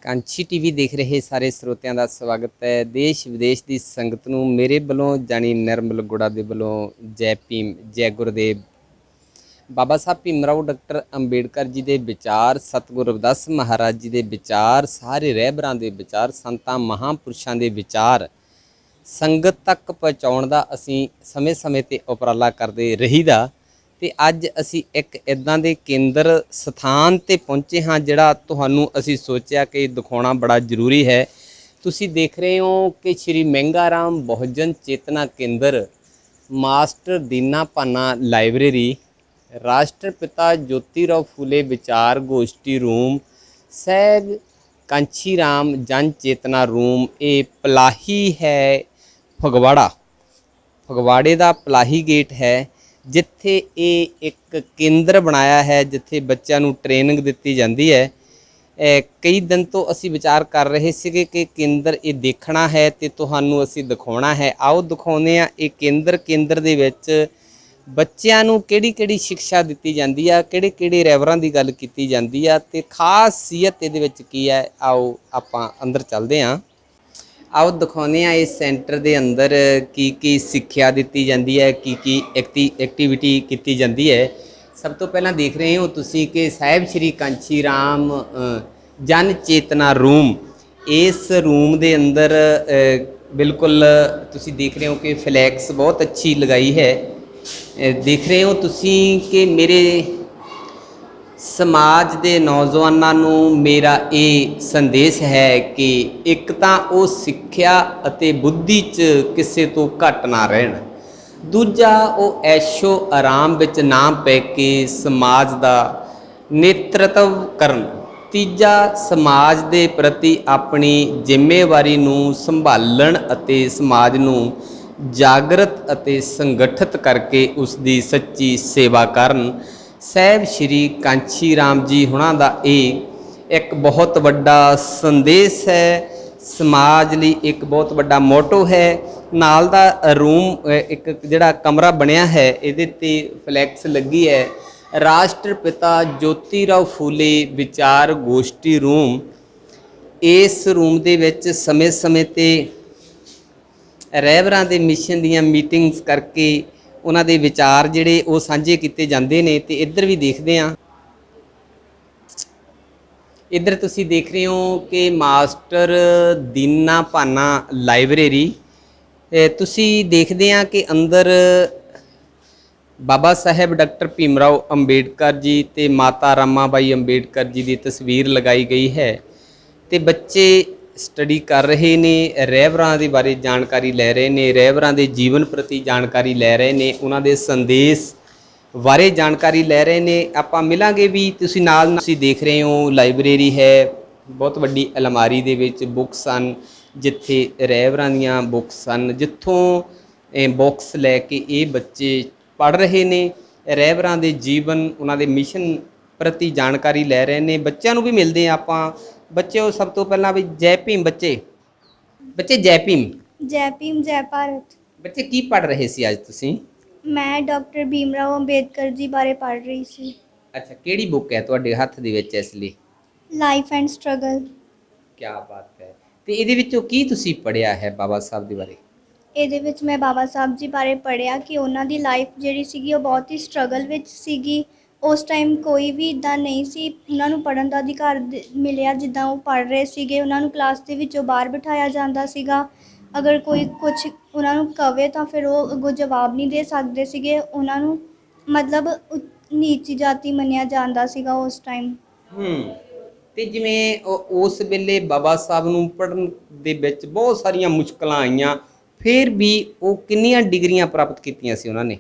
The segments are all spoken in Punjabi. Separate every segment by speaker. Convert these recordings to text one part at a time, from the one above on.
Speaker 1: ਕਾਂਛੀ ਟੀਵੀ ਦੇਖ ਰਹੇ ਸਾਰੇ ਸਰੋਤਿਆਂ ਦਾ ਸਵਾਗਤ ਹੈ। ਦੇਸ਼ ਵਿਦੇਸ਼ ਦੀ ਸੰਗਤ ਨੂੰ ਮੇਰੇ ਵੱਲੋਂ ਜਾਣੀ ਨਿਰਮਲ ਗੁੜਾ ਦੇ ਵੱਲੋਂ ਜੈ ਭੀਮ ਜੈ ਗੁਰਦੇਵ। ਬਾਬਾ ਸਾਹਿਬ ਭੀਮ ਰਾਓ ਡਾਕਟਰ ਅੰਬੇਡਕਰ ਜੀ ਦੇ ਵਿਚਾਰ, ਸਤਿਗੁਰੂ ਰਵਿਦਾਸ ਮਹਾਰਾਜ ਜੀ ਦੇ ਵਿਚਾਰ, ਸਾਰੇ ਰਹਿਬਰਾਂ ਦੇ ਵਿਚਾਰ, ਸੰਤਾਂ ਮਹਾਂਪੁਰਸ਼ਾਂ ਦੇ ਵਿਚਾਰ ਸੰਗਤ ਤੱਕ ਪਹੁੰਚਾਉਣ ਦਾ ਅਸੀਂ ਸਮੇਂ-ਸਮੇਂ 'ਤੇ ਉਪਰਾਲਾ ਕਰਦੇ ਰਹੀਦਾ। ਤੇ ਅੱਜ ਅਸੀਂ ਇੱਕ ਇੱਦਾਂ ਦੇ ਕੇਂਦਰ ਸਥਾਨ 'ਤੇ ਪਹੁੰਚੇ ਹਾਂ ਜਿਹੜਾ ਤੁਹਾਨੂੰ ਅਸੀਂ ਸੋਚਿਆ ਕਿ ਦਿਖਾਉਣਾ ਬੜਾ ਜ਼ਰੂਰੀ ਹੈ। ਤੁਸੀਂ ਦੇਖ ਰਹੇ ਹੋ ਕਿ ਸ਼੍ਰੀ ਮਹਿੰਗਾ ਰਾਮ ਬਹੁਜਨ ਚੇਤਨਾ ਕੇਂਦਰ, ਮਾਸਟਰ ਦੀਨਾ ਭਾਨਾ ਲਾਇਬ੍ਰੇਰੀ, ਰਾਸ਼ਟਰਪਿਤਾ ਜੋਤੀ ਰਾਓ ਫੂਲੇ ਵਿਚਾਰ ਗੋਸ਼ਟੀ ਰੂਮ, ਸਾਹਿਬ ਕਾਂਛੀ ਰਾਮ ਜਨ ਚੇਤਨਾ ਰੂਮ। ਇਹ ਪਲਾਹੀ ਹੈ ਫਗਵਾੜੇ ਦਾ ਪਲਾਹੀ ਗੇਟ ਹੈ, ਜਿੱਥੇ ਇਹ ਇੱਕ ਕੇਂਦਰ ਬਣਾਇਆ ਹੈ ਜਿੱਥੇ ਬੱਚਿਆਂ ਨੂੰ ਟ੍ਰੇਨਿੰਗ ਦਿੱਤੀ ਜਾਂਦੀ ਹੈ। ਕਈ ਦਿਨ ਤੋਂ ਅਸੀਂ ਵਿਚਾਰ ਕਰ ਰਹੇ ਸੀਗੇ ਕਿ ਕੇਂਦਰ ਇਹ ਦੇਖਣਾ ਹੈ ਤੇ ਤੁਹਾਨੂੰ ਅਸੀਂ ਦਿਖਾਉਣਾ ਹੈ। ਆਓ ਦਿਖਾਉਂਦੇ ਹਾਂ ਇਹ ਕੇਂਦਰ ਦੇ ਵਿੱਚ ਬੱਚਿਆਂ ਨੂੰ ਕਿਹੜੀ ਸਿੱਖਿਆ ਦਿੱਤੀ ਜਾਂਦੀ ਆ, ਕਿਹੜੇ ਰਹਿਬਰਾਂ ਦੀ ਗੱਲ ਕੀਤੀ ਜਾਂਦੀ ਆ ਤੇ ਖਾਸੀਅਤ ਇਹਦੇ ਵਿੱਚ ਕੀ ਹੈ। ਆਓ ਆਪਾਂ ਅੰਦਰ ਚੱਲਦੇ ਹਾਂ। ਆਓ ਦਿਖਾਉਂਦੇ ਹਾਂ ਇਸ ਸੈਂਟਰ ਦੇ ਅੰਦਰ ਕੀ ਸਿੱਖਿਆ ਦਿੱਤੀ ਜਾਂਦੀ ਹੈ, ਕੀ ਐਕਟੀਵਿਟੀ ਕੀਤੀ ਜਾਂਦੀ ਹੈ। ਸਭ ਤੋਂ ਪਹਿਲਾਂ ਦੇਖ ਰਹੇ ਹੋ ਤੁਸੀਂ ਕਿ ਸਾਹਿਬ ਸ਼੍ਰੀ ਕਾਂਛੀ ਰਾਮ ਜਨ ਚੇਤਨਾ ਰੂਮ। ਇਸ ਰੂਮ ਦੇ ਅੰਦਰ ਬਿਲਕੁਲ ਤੁਸੀਂ ਦੇਖ ਰਹੇ ਹੋ ਕਿ ਫਲੈਕਸ ਬਹੁਤ ਅੱਛੀ ਲਗਾਈ ਹੈ। ਦੇਖ ਰਹੇ ਹੋ ਤੁਸੀਂ ਕਿ ਮੇਰੇ ਸਮਾਜ ਦੇ ਨੌਜਵਾਨਾਂ ਨੂੰ ਮੇਰਾ ਇਹ ਸੰਦੇਸ਼ ਹੈ ਕਿ ਇੱਕ ਤਾਂ ਉਹ ਸਿੱਖਿਆ ਅਤੇ ਬੁੱਧੀ 'ਚ ਕਿਸੇ ਤੋਂ ਘੱਟ ਨਾ ਰਹਿਣ, ਦੂਜਾ ਉਹ ਐਸ਼ੋ ਆਰਾਮ ਵਿੱਚ ਨਾ ਪੈ ਕੇ ਸਮਾਜ ਦਾ ਨੇਤਰਤਵ ਕਰਨ, ਤੀਜਾ ਸਮਾਜ ਦੇ ਪ੍ਰਤੀ ਆਪਣੀ ਜ਼ਿੰਮੇਵਾਰੀ ਨੂੰ ਸੰਭਾਲਣ ਅਤੇ ਸਮਾਜ ਨੂੰ ਜਾਗਰਤ ਅਤੇ ਸੰਗਠਿਤ ਕਰਕੇ ਉਸ ਦੀ ਸੱਚੀ ਸੇਵਾ ਕਰਨ। ਸਾਹਿਬ ਸ਼੍ਰੀ ਕਾਂਛੀ ਰਾਮ ਜੀ ਹੁਣਾਂ ਦਾ ਇਹ ਇੱਕ ਬਹੁਤ ਵੱਡਾ ਸੰਦੇਸ਼ ਹੈ, ਸਮਾਜ ਲਈ ਇੱਕ ਬਹੁਤ ਵੱਡਾ ਮੋਟੋ ਹੈ। ਨਾਲ ਦਾ ਰੂਮ ਇੱਕ ਜਿਹੜਾ ਕਮਰਾ ਬਣਿਆ ਹੈ ਇਹਦੇ 'ਤੇ ਫਲੈਕਸ ਲੱਗੀ ਹੈ, ਰਾਸ਼ਟਰਪਿਤਾ ਜੋਤੀ ਰਾਓ ਫੂਲੇ ਵਿਚਾਰ ਗੋਸ਼ਟੀ ਰੂਮ। ਇਸ ਰੂਮ ਦੇ ਵਿੱਚ ਸਮੇਂ-ਸਮੇਂ 'ਤੇ ਰਹਿਬਰਾਂ ਦੇ ਮਿਸ਼ਨ ਦੀਆਂ ਮੀਟਿੰਗਸ ਕਰਕੇ ਉਹਨਾਂ ਦੇ ਵਿਚਾਰ ਜਿਹੜੇ ਉਹ ਸਾਂਝੇ ਕੀਤੇ ਜਾਂਦੇ ਨੇ। ਤੇ ਇੱਧਰ ਵੀ ਦੇਖਦੇ ਹਾਂ, ਇੱਧਰ ਤੁਸੀਂ ਦੇਖ ਰਹੇ ਹੋ ਕਿ ਮਾਸਟਰ ਦੀਨਾ ਭਾਨਾ ਲਾਇਬ੍ਰੇਰੀ। ਤੁਸੀਂ ਦੇਖਦੇ ਹਾਂ ਕਿ ਅੰਦਰ ਬਾਬਾ ਸਾਹਿਬ ਡਾਕਟਰ ਭੀਮ ਰਾਓ ਅੰਬੇਡਕਰ ਜੀ ਤੇ ਮਾਤਾ ਰਮਾਬਾਈ ਅੰਬੇਡਕਰ ਜੀ ਦੀ ਤਸਵੀਰ ਲਗਾਈ ਗਈ ਹੈ ਤੇ ਬੱਚੇ ਸਟੱਡੀ ਕਰ ਰਹੇ ਨੇ, ਰਹਿਬਰਾਂ ਦੇ ਬਾਰੇ ਜਾਣਕਾਰੀ ਲੈ ਰਹੇ ਨੇ, ਰਹਿਬਰਾਂ ਦੇ ਜੀਵਨ ਪ੍ਰਤੀ ਜਾਣਕਾਰੀ ਲੈ ਰਹੇ ਨੇ, ਉਹਨਾਂ ਦੇ ਸੰਦੇਸ਼ ਬਾਰੇ ਜਾਣਕਾਰੀ ਲੈ ਰਹੇ ਨੇ। ਆਪਾਂ ਮਿਲਾਂਗੇ ਵੀ। ਤੁਸੀਂ ਨਾਲ ਤੁਸੀਂ ਦੇਖ ਰਹੇ ਹੋ ਲਾਇਬ੍ਰੇਰੀ ਹੈ, ਬਹੁਤ ਵੱਡੀ ਅਲਮਾਰੀ ਦੇ ਵਿੱਚ ਬੁੱਕਸ ਹਨ, ਜਿੱਥੇ ਰਹਿਬਰਾਂ ਦੀਆਂ ਬੁੱਕਸ ਹਨ, ਜਿੱਥੋਂ ਬੁੱਕਸ ਲੈ ਕੇ ਇਹ ਬੱਚੇ ਪੜ੍ਹ ਰਹੇ ਨੇ, ਰਹਿਬਰਾਂ ਦੇ ਜੀਵਨ, ਉਹਨਾਂ ਦੇ ਮਿਸ਼ਨ ਪ੍ਰਤੀ ਜਾਣਕਾਰੀ ਲੈ ਰਹੇ ਨੇ। ਬੱਚਿਆਂ ਨੂੰ ਵੀ ਮਿਲਦੇ ਆ ਆਪਾਂ। ਬੱਚਿਓ ਸਭ ਤੋਂ ਪਹਿਲਾਂ ਵੀ ਜੈ ਭੀਮ। ਬੱਚੇ ਜੈ ਭੀਮ।
Speaker 2: ਜੈ ਭੀਮ, ਜੈ ਭਾਰਤ।
Speaker 1: ਬੱਚੇ ਕੀ ਪੜ੍ਹ ਰਹੇ ਸੀ ਅੱਜ ਤੁਸੀਂ?
Speaker 2: ਮੈਂ ਡਾਕਟਰ ਭੀਮ ਰਾਓ ਅੰਬੇਦਕਰ ਜੀ ਬਾਰੇ ਪੜ੍ਹ ਰਹੀ ਸੀ।
Speaker 1: ਅੱਛਾ, ਕਿਹੜੀ ਬੁੱਕ ਹੈ ਤੁਹਾਡੇ ਹੱਥ ਦੇ ਵਿੱਚ ਇਸ ਲਈ?
Speaker 2: Life and struggle.
Speaker 1: ਕੀ ਬਾਤ ਹੈ। ਤੇ ਇਹਦੇ ਵਿੱਚੋਂ ਕੀ ਤੁਸੀਂ ਪੜ੍ਹਿਆ ਹੈ ਬਾਬਾ ਸਾਹਿਬ ਦੇ ਬਾਰੇ?
Speaker 2: ਇਹਦੇ ਵਿੱਚ ਮੈਂ ਬਾਬਾ ਸਾਹਿਬ ਜੀ ਬਾਰੇ ਪੜ੍ਹਿਆ ਕਿ ਉਹਨਾਂ ਦੀ ਲਾਈਫ ਜਿਹੜੀ ਸੀਗੀ ਉਹ ਬਹੁਤ ਹੀ ਸਟਰਗਲ ਵਿੱਚ ਸੀਗੀ। ਉਸ ਟਾਈਮ ਕੋਈ ਵੀ ਇੱਦਾਂ ਨਹੀਂ ਸੀ ਉਹਨਾਂ ਨੂੰ ਪੜ੍ਹਨ ਦਾ ਅਧਿਕਾਰ ਮਿਲਿਆ ਜਿੱਦਾਂ ਉਹ ਪੜ੍ਹ ਰਹੇ ਸੀਗੇ। ਉਹਨਾਂ ਨੂੰ ਕਲਾਸ ਦੇ ਵਿੱਚੋਂ ਬਾਹਰ ਬਿਠਾਇਆ ਜਾਂਦਾ ਸੀਗਾ। ਅਗਰ ਕੋਈ ਕੁਛ ਉਹਨਾਂ ਨੂੰ ਕਵੇ ਤਾਂ ਫਿਰ ਉਹ ਅੱਗੋਂ ਜਵਾਬ ਨਹੀਂ ਦੇ ਸਕਦੇ ਸੀਗੇ। ਉਹਨਾਂ ਨੂੰ ਮਤਲਬ ਨੀਚ ਜਾਤੀ ਮੰਨਿਆ ਜਾਂਦਾ ਸੀਗਾ ਉਸ ਟਾਈਮ।
Speaker 1: ਤੇ ਜਿਵੇਂ ਉਸ ਵੇਲੇ ਬਾਬਾ ਸਾਹਿਬ ਨੂੰ ਪੜ੍ਹਨ ਦੇ ਵਿੱਚ ਬਹੁਤ ਸਾਰੀਆਂ ਮੁਸ਼ਕਲਾਂ ਆਈਆਂ, ਫਿਰ ਵੀ ਉਹ ਕਿੰਨੀਆਂ ਡਿਗਰੀਆਂ ਪ੍ਰਾਪਤ ਕੀਤੀਆਂ ਸੀ ਉਹਨਾਂ ਨੇ?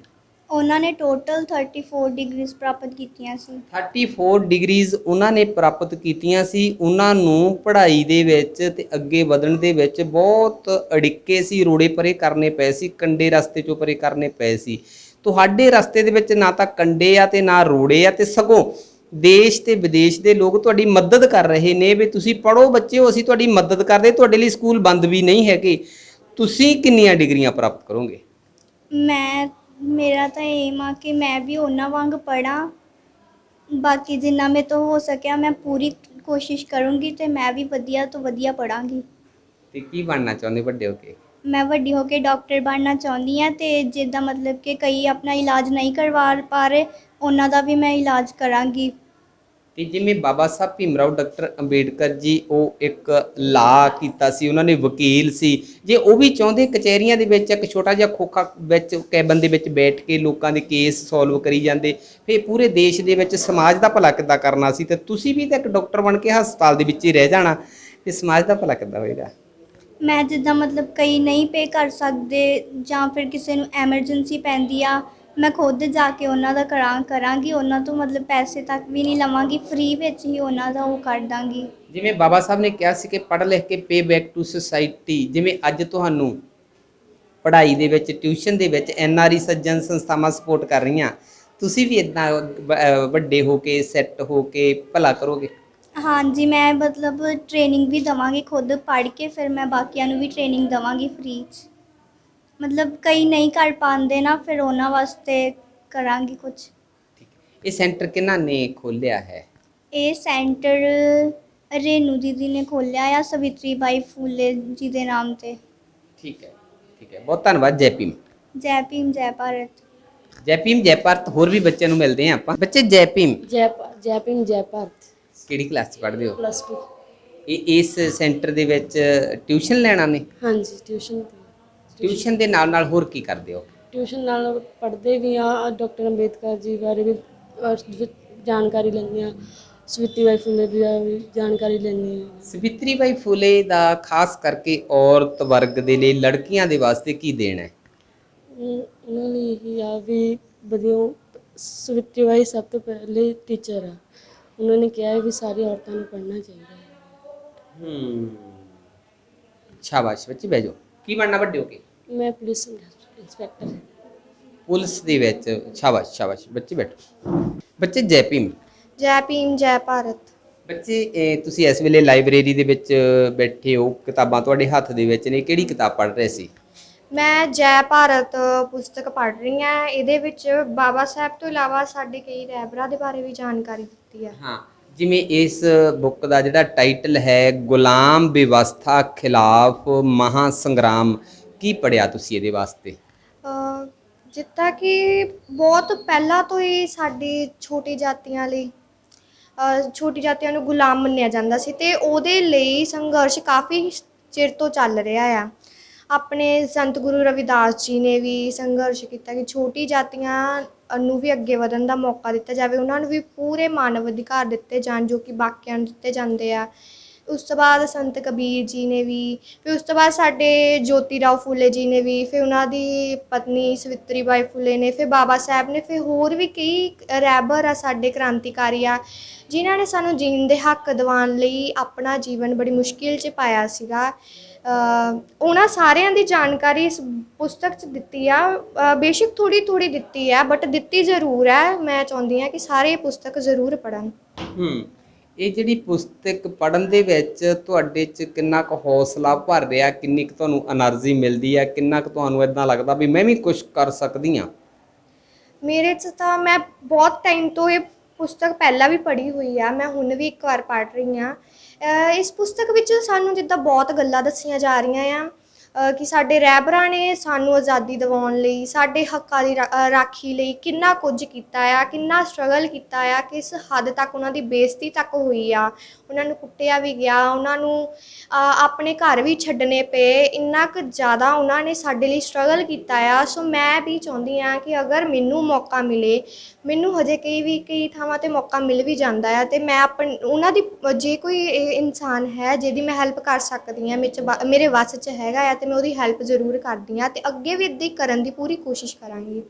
Speaker 2: ਉਹਨਾਂ ਨੇ ਟੋਟਲ 34 ਡਿਗਰੀਜ਼ ਪ੍ਰਾਪਤ ਕੀਤੀਆਂ ਸੀ।
Speaker 1: 34 ਡਿਗਰੀਜ਼ ਉਹਨਾਂ ਨੇ ਪ੍ਰਾਪਤ ਕੀਤੀਆਂ ਸੀ। ਉਹਨਾਂ ਨੂੰ ਪੜ੍ਹਾਈ ਦੇ ਵਿੱਚ ਤੇ ਅੱਗੇ ਵਧਣ ਦੇ ਵਿੱਚ ਬਹੁਤ ਅੜਿੱਕੇ ਸੀ, ਰੋੜੇ ਪਰੇ ਕਰਨੇ ਪਏ ਸੀ, ਕੰਡੇ ਰਸਤੇ 'ਚੋਂ ਪਰੇ ਕਰਨੇ ਪਏ ਸੀ। ਤੁਹਾਡੇ ਰਸਤੇ ਦੇ ਵਿੱਚ ਨਾ ਤਾਂ ਕੰਡੇ ਆ ਤੇ ਨਾ ਰੋੜੇ ਆ, ਤੇ ਸਗੋਂ ਦੇਸ਼ ਤੇ ਵਿਦੇਸ਼ ਦੇ ਲੋਕ ਤੁਹਾਡੀ ਮਦਦ ਕਰ ਰਹੇ ਨੇ ਵੀ ਤੁਸੀਂ ਪੜ੍ਹੋ ਬੱਚਿਓ, ਅਸੀਂ ਤੁਹਾਡੀ ਮਦਦ ਕਰਦੇ, ਤੁਹਾਡੇ ਲਈ ਸਕੂਲ ਬੰਦ ਵੀ ਨਹੀਂ ਹੈਗੇ। ਤੁਸੀਂ ਕਿੰਨੀਆਂ ਡਿਗਰੀਆਂ ਪ੍ਰਾਪਤ ਕਰੋਗੇ?
Speaker 2: ਮੇਰਾ ਤਾਂ ਏਮ ਆ ਕਿ ਮੈਂ ਵੀ ਉਹਨਾਂ ਵਾਂਗ ਪੜ੍ਹਾਂ। ਬਾਕੀ ਜਿੰਨਾ ਮੇਰੇ ਤੋਂ ਹੋ ਸਕਿਆ ਮੈਂ ਪੂਰੀ ਕੋਸ਼ਿਸ਼ ਕਰੂੰਗੀ ਤੇ ਮੈਂ ਵੀ ਵਧੀਆ ਤੋਂ ਵਧੀਆ ਪੜਾਂਗੀ।
Speaker 1: ਤੇ ਕੀ ਬਣਨਾ ਚਾਹੁੰਦੇ ਵੱਡੇ ਹੋ ਕੇ?
Speaker 2: ਮੈਂ ਵੱਡੀ ਹੋ ਕੇ ਡਾਕਟਰ ਬਣਨਾ ਚਾਹੁੰਦੀ ਹਾਂ ਤੇ ਜਿੱਦਾਂ ਮਤਲਬ ਕਿ ਕਈ ਆਪਣਾ ਇਲਾਜ ਨਹੀਂ ਕਰਵਾ ਪਾ ਰਹੇ, ਉਹਨਾਂ ਦਾ ਵੀ ਮੈਂ ਇਲਾਜ ਕਰਾਂਗੀ।
Speaker 1: ਤੇ ਜਿਵੇਂ ਬਾਬਾ ਸਾਹਿਬ ਭੀਮਰਾਓ ਡਾਕਟਰ ਅੰਬੇਡਕਰ ਜੀ, ਉਹ ਇੱਕ ਲਾ ਕੀਤਾ ਸੀ, ਉਹਨਾਂ ਨੇ ਵਕੀਲ ਸੀ, ਜੇ ਉਹ ਵੀ ਚਾਹੁੰਦੇ ਕਚਹਿਰੀਆਂ ਦੇ ਵਿੱਚ ਇੱਕ ਛੋਟਾ ਜਿਹਾ ਖੋਖਾ ਵਿੱਚ ਕੈਬਨ ਦੇ ਵਿੱਚ ਬੈਠ ਕੇ ਲੋਕਾਂ ਦੇ ਕੇਸ ਸੋਲਵ ਕਰੀ ਜਾਂਦੇ, ਫਿਰ ਪੂਰੇ ਦੇਸ਼ ਦੇ ਵਿੱਚ ਸਮਾਜ ਦਾ ਭਲਾ ਕਿੱਦਾਂ ਕਰਨਾ ਸੀ? ਤੇ ਤੁਸੀਂ ਵੀ ਤਾਂ ਇੱਕ ਡਾਕਟਰ ਬਣ ਕੇ ਹਸਪਤਾਲ ਦੇ ਵਿੱਚ ਹੀ ਰਹਿ ਜਾਣਾ, ਤੇ ਸਮਾਜ ਦਾ ਭਲਾ ਕਿੱਦਾਂ ਹੋਏਗਾ?
Speaker 2: ਮੈਂ ਜਿੱਦਾਂ ਮਤਲਬ ਕਈ ਨਹੀਂ ਪੇ ਕਰ ਸਕਦੇ ਜਾਂ ਫਿਰ ਕਿਸੇ ਨੂੰ ਐਮਰਜੈਂਸੀ ਪੈਂਦੀ ਆ, ਮੈਂ ਖੁਦ ਜਾ ਕੇ ਉਹਨਾਂ ਦਾ ਕਰਾਂਗੀ। ਉਹਨਾਂ ਤੋਂ ਮਤਲਬ ਪੈਸੇ ਤੱਕ ਵੀ ਨਹੀਂ ਲਵਾਂਗੀ, ਫ੍ਰੀ ਵਿੱਚ ਹੀ ਉਹਨਾਂ ਦਾ ਉਹ ਕਰ ਦਾਂਗੀ।
Speaker 1: ਜਿਵੇਂ ਬਾਬਾ ਸਾਹਿਬ ਨੇ ਕਿਹਾ ਸੀ ਕਿ ਪੜ੍ਹ ਲਿਖ ਕੇ ਪੇ ਬੈਕ ਟੂ ਸੁਸਾਇਟੀ, ਜਿਵੇਂ ਅੱਜ ਤੁਹਾਨੂੰ ਪੜ੍ਹਾਈ ਦੇ ਵਿੱਚ, ਟਿਊਸ਼ਨ ਦੇ ਵਿੱਚ NRI ਸੱਜਣ ਸੰਸਥਾਵਾਂ ਸਪੋਰਟ ਕਰ ਰਹੀਆਂ, ਤੁਸੀਂ ਵੀ ਇੱਦਾਂ ਵੱਡੇ ਹੋ ਕੇ ਸੈੱਟ ਹੋ ਕੇ ਭਲਾ ਕਰੋਗੇ?
Speaker 2: ਹਾਂਜੀ, ਮੈਂ ਮਤਲਬ ਟ੍ਰੇਨਿੰਗ ਵੀ ਦੇਵਾਂਗੀ, ਖੁਦ ਪੜ੍ਹ ਕੇ ਫਿਰ ਮੈਂ ਬਾਕੀਆਂ ਨੂੰ ਵੀ ਟ੍ਰੇਨਿੰਗ ਦੇਵਾਂਗੀ ਫ੍ਰੀ 'ਚ। ਮਤਲਬ ਕਈ ਨਹੀਂ ਕਰ ਪਾਉਂਦੇ ਨਾ, ਫਿਰ ਉਹਨਾਂ ਵਾਸਤੇ ਕਰਾਂਗੀ ਕੁਝ।
Speaker 1: ਠੀਕ ਹੈ। ਇਹ ਸੈਂਟਰ ਕਿਹਨਾਂ ਨੇ ਖੋਲ੍ਹਿਆ ਹੈ?
Speaker 2: ਇਹ ਸੈਂਟਰ ਰੇਨੂ ਦੀਦੀ ਨੇ ਖੋਲ੍ਹਿਆ ਆ, ਸਵਿਤਰੀ ਬਾਈ ਫੂਲੇ ਜੀ ਦੇ ਨਾਮ ਤੇ।
Speaker 1: ਠੀਕ ਹੈ, ਠੀਕ ਹੈ, ਬਹੁਤ ਧੰਨਵਾਦ। ਜੈ ਭੀਮ।
Speaker 2: ਜੈ ਭੀਮ, ਜੈ ਭਾਰਤ।
Speaker 1: ਜੈ ਭੀਮ, ਜੈ ਭਾਰਤ। ਹੋਰ ਵੀ ਬੱਚਿਆਂ ਨੂੰ ਮਿਲਦੇ ਹਾਂ ਆਪਾਂ। ਬੱਚੇ ਜੈ ਭੀਮ।
Speaker 3: ਜੈ ਭੀਮ, ਜੈ ਭਾਰਤ।
Speaker 1: ਕਿਹੜੀ ਕਲਾਸ 'ਚ ਪੜ੍ਹਦੇ ਹੋ?
Speaker 3: +2।
Speaker 1: ਇਹ ਇਸ ਸੈਂਟਰ ਦੇ ਵਿੱਚ ਟਿਊਸ਼ਨ ਲੈਣਾ ਨੇ?
Speaker 3: ਹਾਂਜੀ,
Speaker 1: ਟਿਊਸ਼ਨ ਦੇ ਨਾਲ ਨਾਲ ਹੋਰ ਕੀ ਕਰਦੇ ਹੋ?
Speaker 3: ਟਿਊਸ਼ਨ ਨਾਲ ਪੜ੍ਹਦੇ ਵੀ ਆ, ਡਾਕਟਰ ਅੰਬੇਦਕਰ ਜੀ ਬਾਰੇ ਵੀ ਜਾਣਕਾਰੀ ਲੈਂਦੇ ਆ, ਸਵਿਤਰੀ ਬਾਈ ਫੁੱਲੇ ਦੀ ਵੀ ਜਾਣਕਾਰੀ ਲੈਂਦੇ ਆ।
Speaker 1: ਸਵਿਤਰੀ ਬਾਈ ਫੂਲੇ ਦਾ ਖਾਸ ਕਰਕੇ ਔਰਤ ਵਰਗ ਦੇ ਲਈ, ਲੜਕੀਆਂ ਦੇ ਵਾਸਤੇ ਕੀ ਦੇਣਾ ਹੈ?
Speaker 3: ਉਹਨਾਂ ਲਈ ਇਹੀ ਆ ਵੀ ਵਧੀਆ, ਸਵਿਤਰੀ ਬਾਈ ਸਭ ਤੋਂ ਪਹਿਲੇ ਟੀਚਰ ਆ, ਉਹਨਾਂ ਨੇ ਕਿਹਾ ਵੀ ਸਾਰੀ ਔਰਤਾਂ ਨੂੰ ਪੜ੍ਹਨਾ ਚਾਹੀਦਾ ਹੈ।
Speaker 1: ਸ਼ਾਬਾਸ਼ ਬੱਚੇ, ਬਹਿ ਜਾਓ। ਕੀ ਬਣਨਾ ਵੱਡੇ ਹੋ ਕੇ?
Speaker 3: ਮੈਂ ਪੁਲਿਸ ਇੰਸਪੈਕਟਰ।
Speaker 1: ਪੁਲਿਸ ਦੇ ਵਿੱਚ? ਸ਼ਾਬਾਸ਼ ਸ਼ਾਬਾਸ਼ ਬੱਚੇ, ਬੈਠੋ। ਬੱਚੇ ਜੈ ਭੀਮ।
Speaker 4: ਜੈ ਭੀਮ, ਜੈ ਭਾਰਤ।
Speaker 1: ਬੱਚੇ ਤੁਸੀਂ ਇਸ ਵੇਲੇ ਲਾਇਬ੍ਰੇਰੀ ਦੇ ਵਿੱਚ ਬੈਠੇ ਹੋ, ਕਿਤਾਬਾਂ ਤੁਹਾਡੇ ਹੱਥ ਦੇ ਵਿੱਚ ਨੇ, ਕਿਹੜੀ ਕਿਤਾਬ ਪੜ੍ਹ ਰਹੇ ਸੀ?
Speaker 4: ਮੈਂ ਜੈ ਭਾਰਤ ਪੁਸਤਕ ਪੜ੍ਹ ਰਹੀ ਹਾਂ। ਇਹਦੇ ਵਿੱਚ ਬਾਬਾ ਸਾਹਿਬ ਤੋਂ ਇਲਾਵਾ ਸਾਡੇ ਕਈ ਰਹਿਬਰਾਂ ਦੇ ਬਾਰੇ ਵੀ ਜਾਣਕਾਰੀ ਦਿੱਤੀ ਹੈ।
Speaker 1: ਹਾਂ, ਜਿਵੇਂ ਇਸ ਬੁੱਕ ਦਾ ਜਿਹੜਾ ਟਾਈਟਲ ਹੈ, ਗੁਲਾਮ ਵਿਵਸਥਾ ਖਿਲਾਫ ਮਹਾਂ ਸੰਗਰਾਮ, ਕੀ ਪੜ੍ਹਿਆ ਤੁਸੀਂ ਇਹਦੇ ਵਾਸਤੇ?
Speaker 4: ਜਿੱਦਾਂ ਕਿ ਬਹੁਤ ਪਹਿਲਾਂ ਤੋਂ ਹੀ ਸਾਡੇ ਛੋਟੀ ਜਾਤੀਆਂ ਲਈ, ਛੋਟੀ ਜਾਤੀਆਂ ਨੂੰ ਗੁਲਾਮ ਮੰਨਿਆ ਜਾਂਦਾ ਸੀ ਅਤੇ ਉਹਦੇ ਲਈ ਸੰਘਰਸ਼ ਕਾਫੀ ਚਿਰ ਤੋਂ ਚੱਲ ਰਿਹਾ ਆ। ਆਪਣੇ ਸੰਤ ਗੁਰੂ ਰਵਿਦਾਸ ਜੀ ਨੇ ਵੀ ਸੰਘਰਸ਼ ਕੀਤਾ ਕਿ ਛੋਟੀ ਜਾਤੀਆਂ ਨੂੰ ਵੀ ਅੱਗੇ ਵਧਣ ਦਾ ਮੌਕਾ ਦਿੱਤਾ ਜਾਵੇ, ਉਹਨਾਂ ਨੂੰ ਵੀ ਪੂਰੇ ਮਾਨਵ ਅਧਿਕਾਰ ਦਿੱਤੇ ਜਾਣ ਜੋ ਕਿ ਬਾਕੀਆਂ ਨੂੰ ਦਿੱਤੇ ਜਾਂਦੇ ਆ। ਉਸ ਤੋਂ ਬਾਅਦ ਸੰਤ ਕਬੀਰ ਜੀ ਨੇ ਵੀ, ਫਿਰ ਉਸ ਤੋਂ ਬਾਅਦ ਸਾਡੇ ਜੋਤੀ ਰਾਓ ਫੂਲੇ ਜੀ ਨੇ ਵੀ, ਫਿਰ ਉਹਨਾਂ ਦੀ ਪਤਨੀ ਸਵਿਤਰੀ ਬਾਈ ਫੂਲੇ ਨੇ, ਫਿਰ ਬਾਬਾ ਸਾਹਿਬ ਨੇ, ਫਿਰ ਹੋਰ ਵੀ ਕਈ ਰਹਿਬਰ ਆ ਸਾਡੇ ਕ੍ਰਾਂਤੀਕਾਰੀ ਆ ਜਿਨ੍ਹਾਂ ਨੇ ਸਾਨੂੰ ਜੀਣ ਦੇ ਹੱਕ ਦਿਵਾਉਣ ਲਈ ਆਪਣਾ ਜੀਵਨ ਬੜੀ ਮੁਸ਼ਕਿਲ 'ਚ ਪਾਇਆ ਸੀਗਾ। ਉਹਨਾਂ ਸਾਰਿਆਂ ਦੀ ਜਾਣਕਾਰੀ ਇਸ ਪੁਸਤਕ 'ਚ ਦਿੱਤੀ ਆ। ਬੇਸ਼ੱਕ ਥੋੜ੍ਹੀ ਦਿੱਤੀ ਆ, ਬਟ ਦਿੱਤੀ ਜ਼ਰੂਰ ਹੈ। ਮੈਂ ਚਾਹੁੰਦੀ ਹਾਂ ਕਿ ਸਾਰੇ ਇਹ ਪੁਸਤਕ ਜ਼ਰੂਰ ਪੜ੍ਹਨ।
Speaker 1: ਇਹ ਜਿਹੜੀ ਪੁਸਤਕ ਪੜ੍ਹਨ ਦੇ ਵਿੱਚ ਤੁਹਾਡੇ 'ਚ ਕਿੰਨਾ ਕੁ ਹੌਸਲਾ ਭਰ ਰਿਹਾ, ਕਿੰਨੀ ਕੁ ਤੁਹਾਨੂੰ ਐਨਰਜੀ ਮਿਲਦੀ ਹੈ, ਕਿੰਨਾ ਕੁ ਤੁਹਾਨੂੰ ਇੱਦਾਂ ਲੱਗਦਾ ਵੀ ਮੈਂ ਵੀ ਕੁਛ ਕਰ ਸਕਦੀ ਹਾਂ?
Speaker 4: ਮੇਰੇ 'ਚ ਤਾਂ ਮੈਂ ਬਹੁਤ ਟਾਈਮ ਤੋਂ ਇਹ ਪੁਸਤਕ ਪਹਿਲਾਂ ਵੀ ਪੜ੍ਹੀ ਹੋਈ ਆ, ਮੈਂ ਹੁਣ ਵੀ ਇੱਕ ਵਾਰ ਪੜ੍ਹ ਰਹੀ ਹਾਂ। ਇਸ ਪੁਸਤਕ ਵਿੱਚ ਸਾਨੂੰ ਜਿੱਦਾਂ ਬਹੁਤ ਗੱਲਾਂ ਦੱਸੀਆਂ ਜਾ ਰਹੀਆਂ ਆ ਕਿ ਸਾਡੇ ਰਹਿਬਰਾਂ ਨੇ ਸਾਨੂੰ ਆਜ਼ਾਦੀ ਦਿਵਾਉਣ ਲਈ, ਸਾਡੇ ਹੱਕਾਂ ਦੀ ਰਾਖੀ ਲਈ ਕਿੰਨਾ ਕੁਝ ਕੀਤਾ ਆ, ਕਿੰਨਾ ਸਟਰਗਲ ਕੀਤਾ ਆ, ਕਿਸ ਹੱਦ ਤੱਕ ਉਹਨਾਂ ਦੀ ਬੇਇੱਜ਼ਤੀ ਤੱਕ ਹੋਈ ਆ, ਉਹਨਾਂ ਨੂੰ ਕੁੱਟਿਆ ਵੀ ਗਿਆ, ਉਹਨਾਂ ਨੂੰ ਆਪਣੇ ਘਰ ਵੀ ਛੱਡਣੇ ਪਏ, ਇੰਨਾ ਕੁ ਜ਼ਿਆਦਾ ਉਹਨਾਂ ਨੇ ਸਾਡੇ ਲਈ ਸਟਰਗਲ ਕੀਤਾ ਆ। ਸੋ ਮੈਂ ਵੀ ਚਾਹੁੰਦੀ ਹਾਂ ਕਿ ਅਗਰ ਮੈਨੂੰ ਮੌਕਾ ਮਿਲੇ, ਮੈਨੂੰ ਹਜੇ ਕਈ ਥਾਵਾਂ 'ਤੇ ਮੌਕਾ ਮਿਲ ਵੀ ਜਾਂਦਾ ਆ ਅਤੇ ਮੈਂ ਉਹਨਾਂ ਦੀ, ਜੇ ਕੋਈ ਇਨਸਾਨ ਹੈ ਜਿਹਦੀ ਮੈਂ ਹੈਲਪ ਕਰ ਸਕਦੀ ਹਾਂ, ਮੇਰੇ ਵੱਸ 'ਚ ਹੈਗਾ ਆ, ਅਤੇ ਮੈਂ ਉਹਦੀ ਹੈਲਪ ਜ਼ਰੂਰ ਕਰਦੀ ਹਾਂ ਅਤੇ ਅੱਗੇ ਵੀ ਇੱਦਾਂ ਹੀ ਕਰਨ ਦੀ ਪੂਰੀ ਕੋਸ਼ਿਸ਼ ਕਰਾਂਗੀ।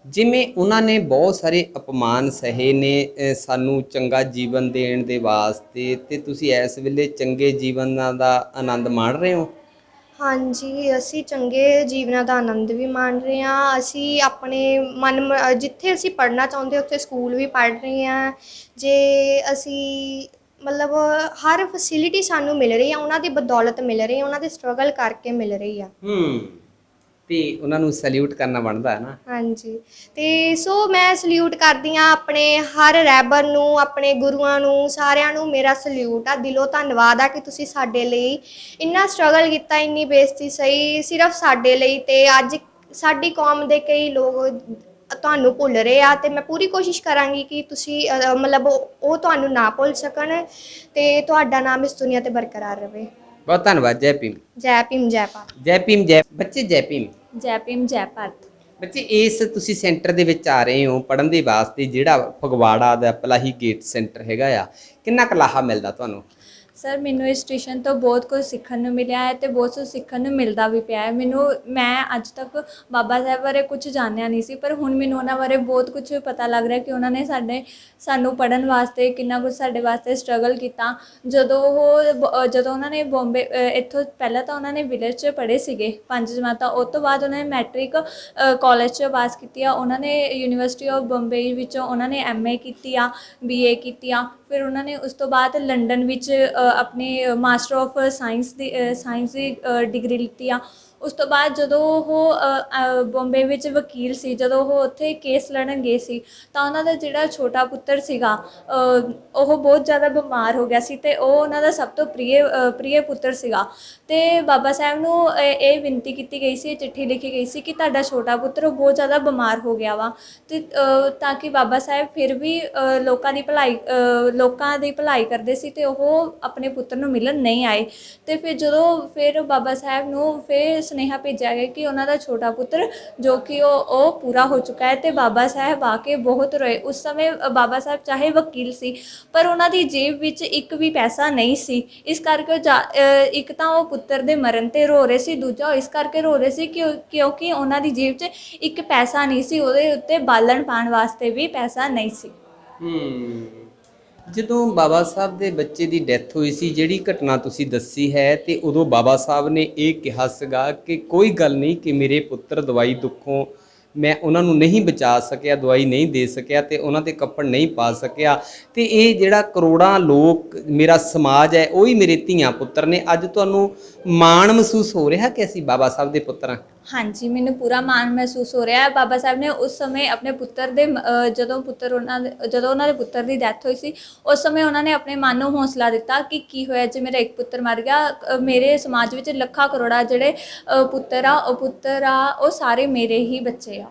Speaker 1: ਜਿਵੇਂ ਉਹਨਾਂ ਨੇ ਬਹੁਤ ਸਾਰੇ ਅਪਮਾਨ ਸਹੇ ਨੇ ਸਾਨੂੰ ਚੰਗਾ ਜੀਵਨ ਦੇਣ ਦੇ ਵਾਸਤੇ, ਅਤੇ ਤੁਸੀਂ ਇਸ ਵੇਲੇ ਚੰਗੇ ਜੀਵਨਾਂ ਦਾ ਆਨੰਦ ਮਾਣ ਰਹੇ ਹੋ?
Speaker 4: ਹਾਂਜੀ, ਅਸੀਂ ਚੰਗੇ ਜੀਵਨਾਂ ਦਾ ਆਨੰਦ ਵੀ ਮਾਣ ਰਹੇ ਹਾਂ। ਅਸੀਂ ਆਪਣੇ ਜਿੱਥੇ ਅਸੀਂ ਪੜ੍ਹਨਾ ਚਾਹੁੰਦੇ ਉੱਥੇ ਸਕੂਲ ਵੀ ਪੜ੍ਹ ਰਹੇ ਹਾਂ। ਜੇ ਅਸੀਂ ਮਤਲਬ ਹਰ ਫੈਸਿਲਿਟੀ ਸਾਨੂੰ ਮਿਲ ਰਹੀ ਆ, ਉਹਨਾਂ ਦੀ ਬਦੌਲਤ ਮਿਲ ਰਹੀ ਆ, ਉਹਨਾਂ ਦੇ ਸਟਰਗਲ ਕਰਕੇ ਮਿਲ ਰਹੀ ਆ।
Speaker 1: ਤੇ ਉਹਨਾਂ ਨੂੰ ਸੈਲੂਟ ਕਰਨਾ ਬਣਦਾ ਹੈ ਨਾ।
Speaker 4: ਹਾਂਜੀ, ਤੇ ਸੋ ਮੈਂ ਸਲੂਟ ਕਰਦੀ ਹਾਂ ਆਪਣੇ ਹਰ ਰਹਿਬਰ ਨੂੰ, ਆਪਣੇ ਗੁਰੂਆਂ ਨੂੰ, ਸਾਰਿਆਂ ਨੂੰ ਮੇਰਾ ਸਲੂਟ ਆ, ਦਿਲੋਂ ਧੰਨਵਾਦ ਆ ਕਿ ਤੁਸੀਂ ਸਾਡੇ ਲਈ ਇੰਨਾ ਸਟਰਗਲ ਕੀਤਾ, ਇੰਨੀ ਬੇਇੱਜ਼ਤੀ ਸਹੀ ਸਿਰਫ ਸਾਡੇ ਲਈ। ਤੇ ਅੱਜ ਸਾਡੀ ਕੌਮ ਦੇ ਕਈ ਲੋਕ ਤੁਹਾਨੂੰ ਭੁੱਲ ਰਹੇ ਆ, ਤੇ ਮੈਂ ਪੂਰੀ ਕੋਸ਼ਿਸ਼ ਕਰਾਂਗੀ ਕਿ ਤੁਸੀਂ ਮਤਲਬ ਉਹ ਤੁਹਾਨੂੰ ਨਾ ਭੁੱਲ ਸਕਣ ਤੇ ਤੁਹਾਡਾ ਨਾਮ ਇਸ ਦੁਨੀਆ ਤੇ ਬਰਕਰਾਰ ਰਹੇ।
Speaker 1: ਬਹੁਤ ਧੰਨਵਾਦ। ਜੈ ਭੀਮ।
Speaker 4: ਜੈ ਭੀਮ, ਜੈ ਭਾਰਤ।
Speaker 1: ਜੈ ਭੀਮ। ਜੈ ਬੱਚੇ, ਜੈ ਭੀਮ।
Speaker 5: ਜੈ ਭੀਮ, ਜੈ ਭਾਰਤ।
Speaker 1: ਬੱਚੇ, ਇਸ ਤੁਸੀਂ ਸੈਂਟਰ ਦੇ ਵਿੱਚ ਆ ਰਹੇ ਹੋ ਪੜ੍ਹਨ ਦੇ ਵਾਸਤੇ, ਜਿਹੜਾ ਫਗਵਾੜਾ ਦਾ ਪਲਾਹੀ ਗੇਟ ਸੈਂਟਰ ਹੈਗਾ ਆ, ਕਿੰਨਾ ਕੁ ਲਾਹਾ ਮਿਲਦਾ ਤੁਹਾਨੂੰ?
Speaker 5: ਸਰ, ਮੈਨੂੰ ਇਸ ਸਟੇਸ਼ਨ ਤੋਂ ਬਹੁਤ ਕੁਝ ਸਿੱਖਣ ਨੂੰ ਮਿਲਿਆ ਹੈ ਤੇ ਬਹੁਤ ਕੁਝ ਸਿੱਖਣ ਨੂੰ ਮਿਲਦਾ ਵੀ ਪਿਆ ਹੈ। ਮੈਂ ਅੱਜ ਤੱਕ ਬਾਬਾ ਸਾਹਿਬ ਬਾਰੇ ਕੁਝ ਜਾਣਿਆ ਨਹੀਂ ਸੀ, ਪਰ ਹੁਣ ਮੈਨੂੰ ਉਹਨਾਂ ਬਾਰੇ ਬਹੁਤ ਕੁਝ ਪਤਾ ਲੱਗ ਰਿਹਾ ਕਿ ਉਹਨਾਂ ਨੇ ਸਾਨੂੰ ਪੜ੍ਹਨ ਵਾਸਤੇ ਕਿੰਨਾ ਕੁਝ ਸਾਡੇ ਵਾਸਤੇ ਸਟਰਗਲ ਕੀਤਾ। ਜਦੋਂ ਉਹਨਾਂ ਨੇ ਬੰਬੇ ਇੱਥੋਂ ਪਹਿਲਾਂ ਤਾਂ ਉਹਨਾਂ ਨੇ ਵਿਲੇਜ 'ਚ ਪੜ੍ਹੇ ਸੀਗੇ 5 ਜਮਾਤਾਂ, ਉਸ ਤੋਂ ਬਾਅਦ ਉਹਨਾਂ ਨੇ ਮੈਟ੍ਰਿਕ ਕਾਲਜ 'ਚ ਪਾਸ ਕੀਤੀ ਆ। ਉਹਨਾਂ ਨੇ ਯੂਨੀਵਰਸਿਟੀ ਆਫ ਬੰਬਈ ਵਿੱਚੋਂ ਉਹਨਾਂ ਨੇ MA ਕੀਤੀ ਆ, BA ਕੀਤੀ ਆ। ਫਿਰ ਉਹਨਾਂ ਨੇ ਉਸ ਤੋਂ ਬਾਅਦ ਲੰਡਨ ਵਿੱਚ ਆਪਣੀ master of science the degree ਲਿੱਤੀ ਆ। ਉਸ ਤੋਂ ਬਾਅਦ ਜਦੋਂ ਉਹ ਬੰਬੇ ਵਿੱਚ ਵਕੀਲ ਸੀ, ਜਦੋਂ ਉਹ ਉੱਥੇ ਕੇਸ ਲੜਨ ਗਏ ਸੀ ਤਾਂ ਉਹਨਾਂ ਦਾ ਜਿਹੜਾ ਛੋਟਾ ਪੁੱਤਰ ਸੀਗਾ ਉਹ ਬਹੁਤ ਜ਼ਿਆਦਾ ਬਿਮਾਰ ਹੋ ਗਿਆ ਸੀ ਤੇ ਉਹ ਉਹਨਾਂ ਦਾ ਸਭ ਤੋਂ ਪ੍ਰਿਯ ਪੁੱਤਰ ਸੀਗਾ। ਤੇ ਬਾਬਾ ਸਾਹਿਬ ਨੂੰ ਇਹ ਬੇਨਤੀ ਕੀਤੀ ਗਈ ਸੀ, ਚਿੱਠੀ ਲਿਖੀ ਗਈ ਸੀ ਕਿ ਤੁਹਾਡਾ ਛੋਟਾ ਪੁੱਤਰ ਉਹ ਬਹੁਤ ਜ਼ਿਆਦਾ ਬਿਮਾਰ ਹੋ ਗਿਆ ਵਾ, ਤੇ ਤਾਂ ਕਿ ਬਾਬਾ ਸਾਹਿਬ ਫਿਰ ਵੀ ਲੋਕਾਂ ਦੀ ਭਲਾਈ ਕਰਦੇ ਸੀ ਤੇ ਉਹ ਆਪਣੇ ਪੁੱਤਰ ਨੂੰ ਮਿਲਣ ਨਹੀਂ ਆਏ। ਤੇ ਫਿਰ ਬਾਬਾ ਸਾਹਿਬ ਨੂੰ ਫਿਰ ਸੁਨੇਹਾ ਭੇਜਿਆ ਗਿਆ ਕਿ ਉਹਨਾਂ ਦਾ ਛੋਟਾ ਪੁੱਤਰ ਜੋ ਕਿ ਉਹ ਪੂਰਾ ਹੋ ਚੁੱਕਾ ਹੈ। ਤੇ ਬਾਬਾ ਸਾਹਿਬ ਆ ਕੇ ਬਹੁਤ ਰੋਏ। ਉਸ ਸਮੇਂ ਬਾਬਾ ਸਾਹਿਬ ਚਾਹੇ ਵਕੀਲ ਸੀ, ਪਰ ਉਹਨਾਂ ਦੀ ਜੇਬ ਵਿੱਚ ਇੱਕ ਵੀ ਪੈਸਾ ਨਹੀਂ ਸੀ। ਇਸ ਕਰਕੇ ਇੱਕ ਤਾਂ ਉਹ ਪੁੱਤਰ ਦੇ ਮਰਨ ਤੇ ਰੋ ਰਹੇ ਸੀ, ਦੂਜਾ ਉਹ ਇਸ ਕਰਕੇ ਰੋ ਰਹੇ ਸੀ ਕਿਉਂਕਿ ਉਹਨਾਂ ਦੀ ਜੇਬ 'ਚ ਇੱਕ ਪੈਸਾ ਨਹੀਂ ਸੀ, ਉਹਦੇ ਉੱਤੇ ਬਾਲਣ ਪਾਉਣ ਵਾਸਤੇ ਵੀ ਪੈਸਾ ਨਹੀਂ ਸੀ।
Speaker 1: ਜਦੋਂ ਬਾਬਾ ਸਾਹਿਬ ਦੇ ਬੱਚੇ ਦੀ ਡੈਥ ਹੋਈ ਸੀ, ਜਿਹੜੀ ਘਟਨਾ ਤੁਸੀਂ ਦੱਸੀ ਹੈ, ਤੇ ਉਦੋਂ ਬਾਬਾ ਸਾਹਿਬ ਨੇ ਇਹ ਕਿਹਾ ਸੀਗਾ ਕਿ ਕੋਈ ਗੱਲ ਨਹੀਂ ਕਿ ਮੇਰੇ ਪੁੱਤਰ ਦਵਾਈ ਦੁੱਖੋਂ ਮੈਂ ਉਹਨਾਂ ਨੂੰ ਨਹੀਂ ਬਚਾ ਸਕਿਆ, ਦਵਾਈ ਨਹੀਂ ਦੇ ਸਕਿਆ ਤੇ ਉਹਨਾਂ ਦੇ ਕੱਪੜ ਨਹੀਂ ਪਾ ਸਕਿਆ, ਤੇ ਇਹ ਜਿਹੜਾ ਕਰੋੜਾਂ ਲੋਕ ਮੇਰਾ ਸਮਾਜ ਹੈ ਉਹ ਹੀ ਮੇਰੇ ਧੀਆਂ ਪੁੱਤਰ ਨੇ। ਅੱਜ ਤੁਹਾਨੂੰ ਮਾਣ ਮਹਿਸੂਸ ਹੋ ਰਿਹਾ ਕਿ ਅਸੀਂ ਬਾਬਾ ਸਾਹਿਬ ਦੇ ਪੁੱਤਰ ਹਾਂ?
Speaker 5: ਹਾਂਜੀ, ਮੈਨੂੰ ਪੂਰਾ ਮਾਣ ਮਹਿਸੂਸ ਹੋ ਰਿਹਾ ਹੈ। ਬਾਬਾ ਸਾਹਿਬ ਨੇ ਉਸ ਸਮੇਂ ਆਪਣੇ ਪੁੱਤਰ ਦੇ ਜਦੋਂ ਉਹਨਾਂ ਦੇ ਪੁੱਤਰ ਦੀ ਡੈਥ ਹੋਈ ਸੀ, ਉਸ ਸਮੇਂ ਉਹਨਾਂ ਨੇ ਆਪਣੇ ਮਨ ਨੂੰ ਹੌਸਲਾ ਦਿੱਤਾ ਕਿ ਕੀ ਹੋਇਆ ਜੇ ਮੇਰਾ ਇੱਕ ਪੁੱਤਰ ਮਰ ਗਿਆ, ਮੇਰੇ ਸਮਾਜ ਵਿੱਚ ਲੱਖਾਂ ਕਰੋੜਾਂ ਜਿਹੜੇ ਪੁੱਤਰ ਆ ਉਹ ਸਾਰੇ ਮੇਰੇ ਹੀ ਬੱਚੇ ਆ।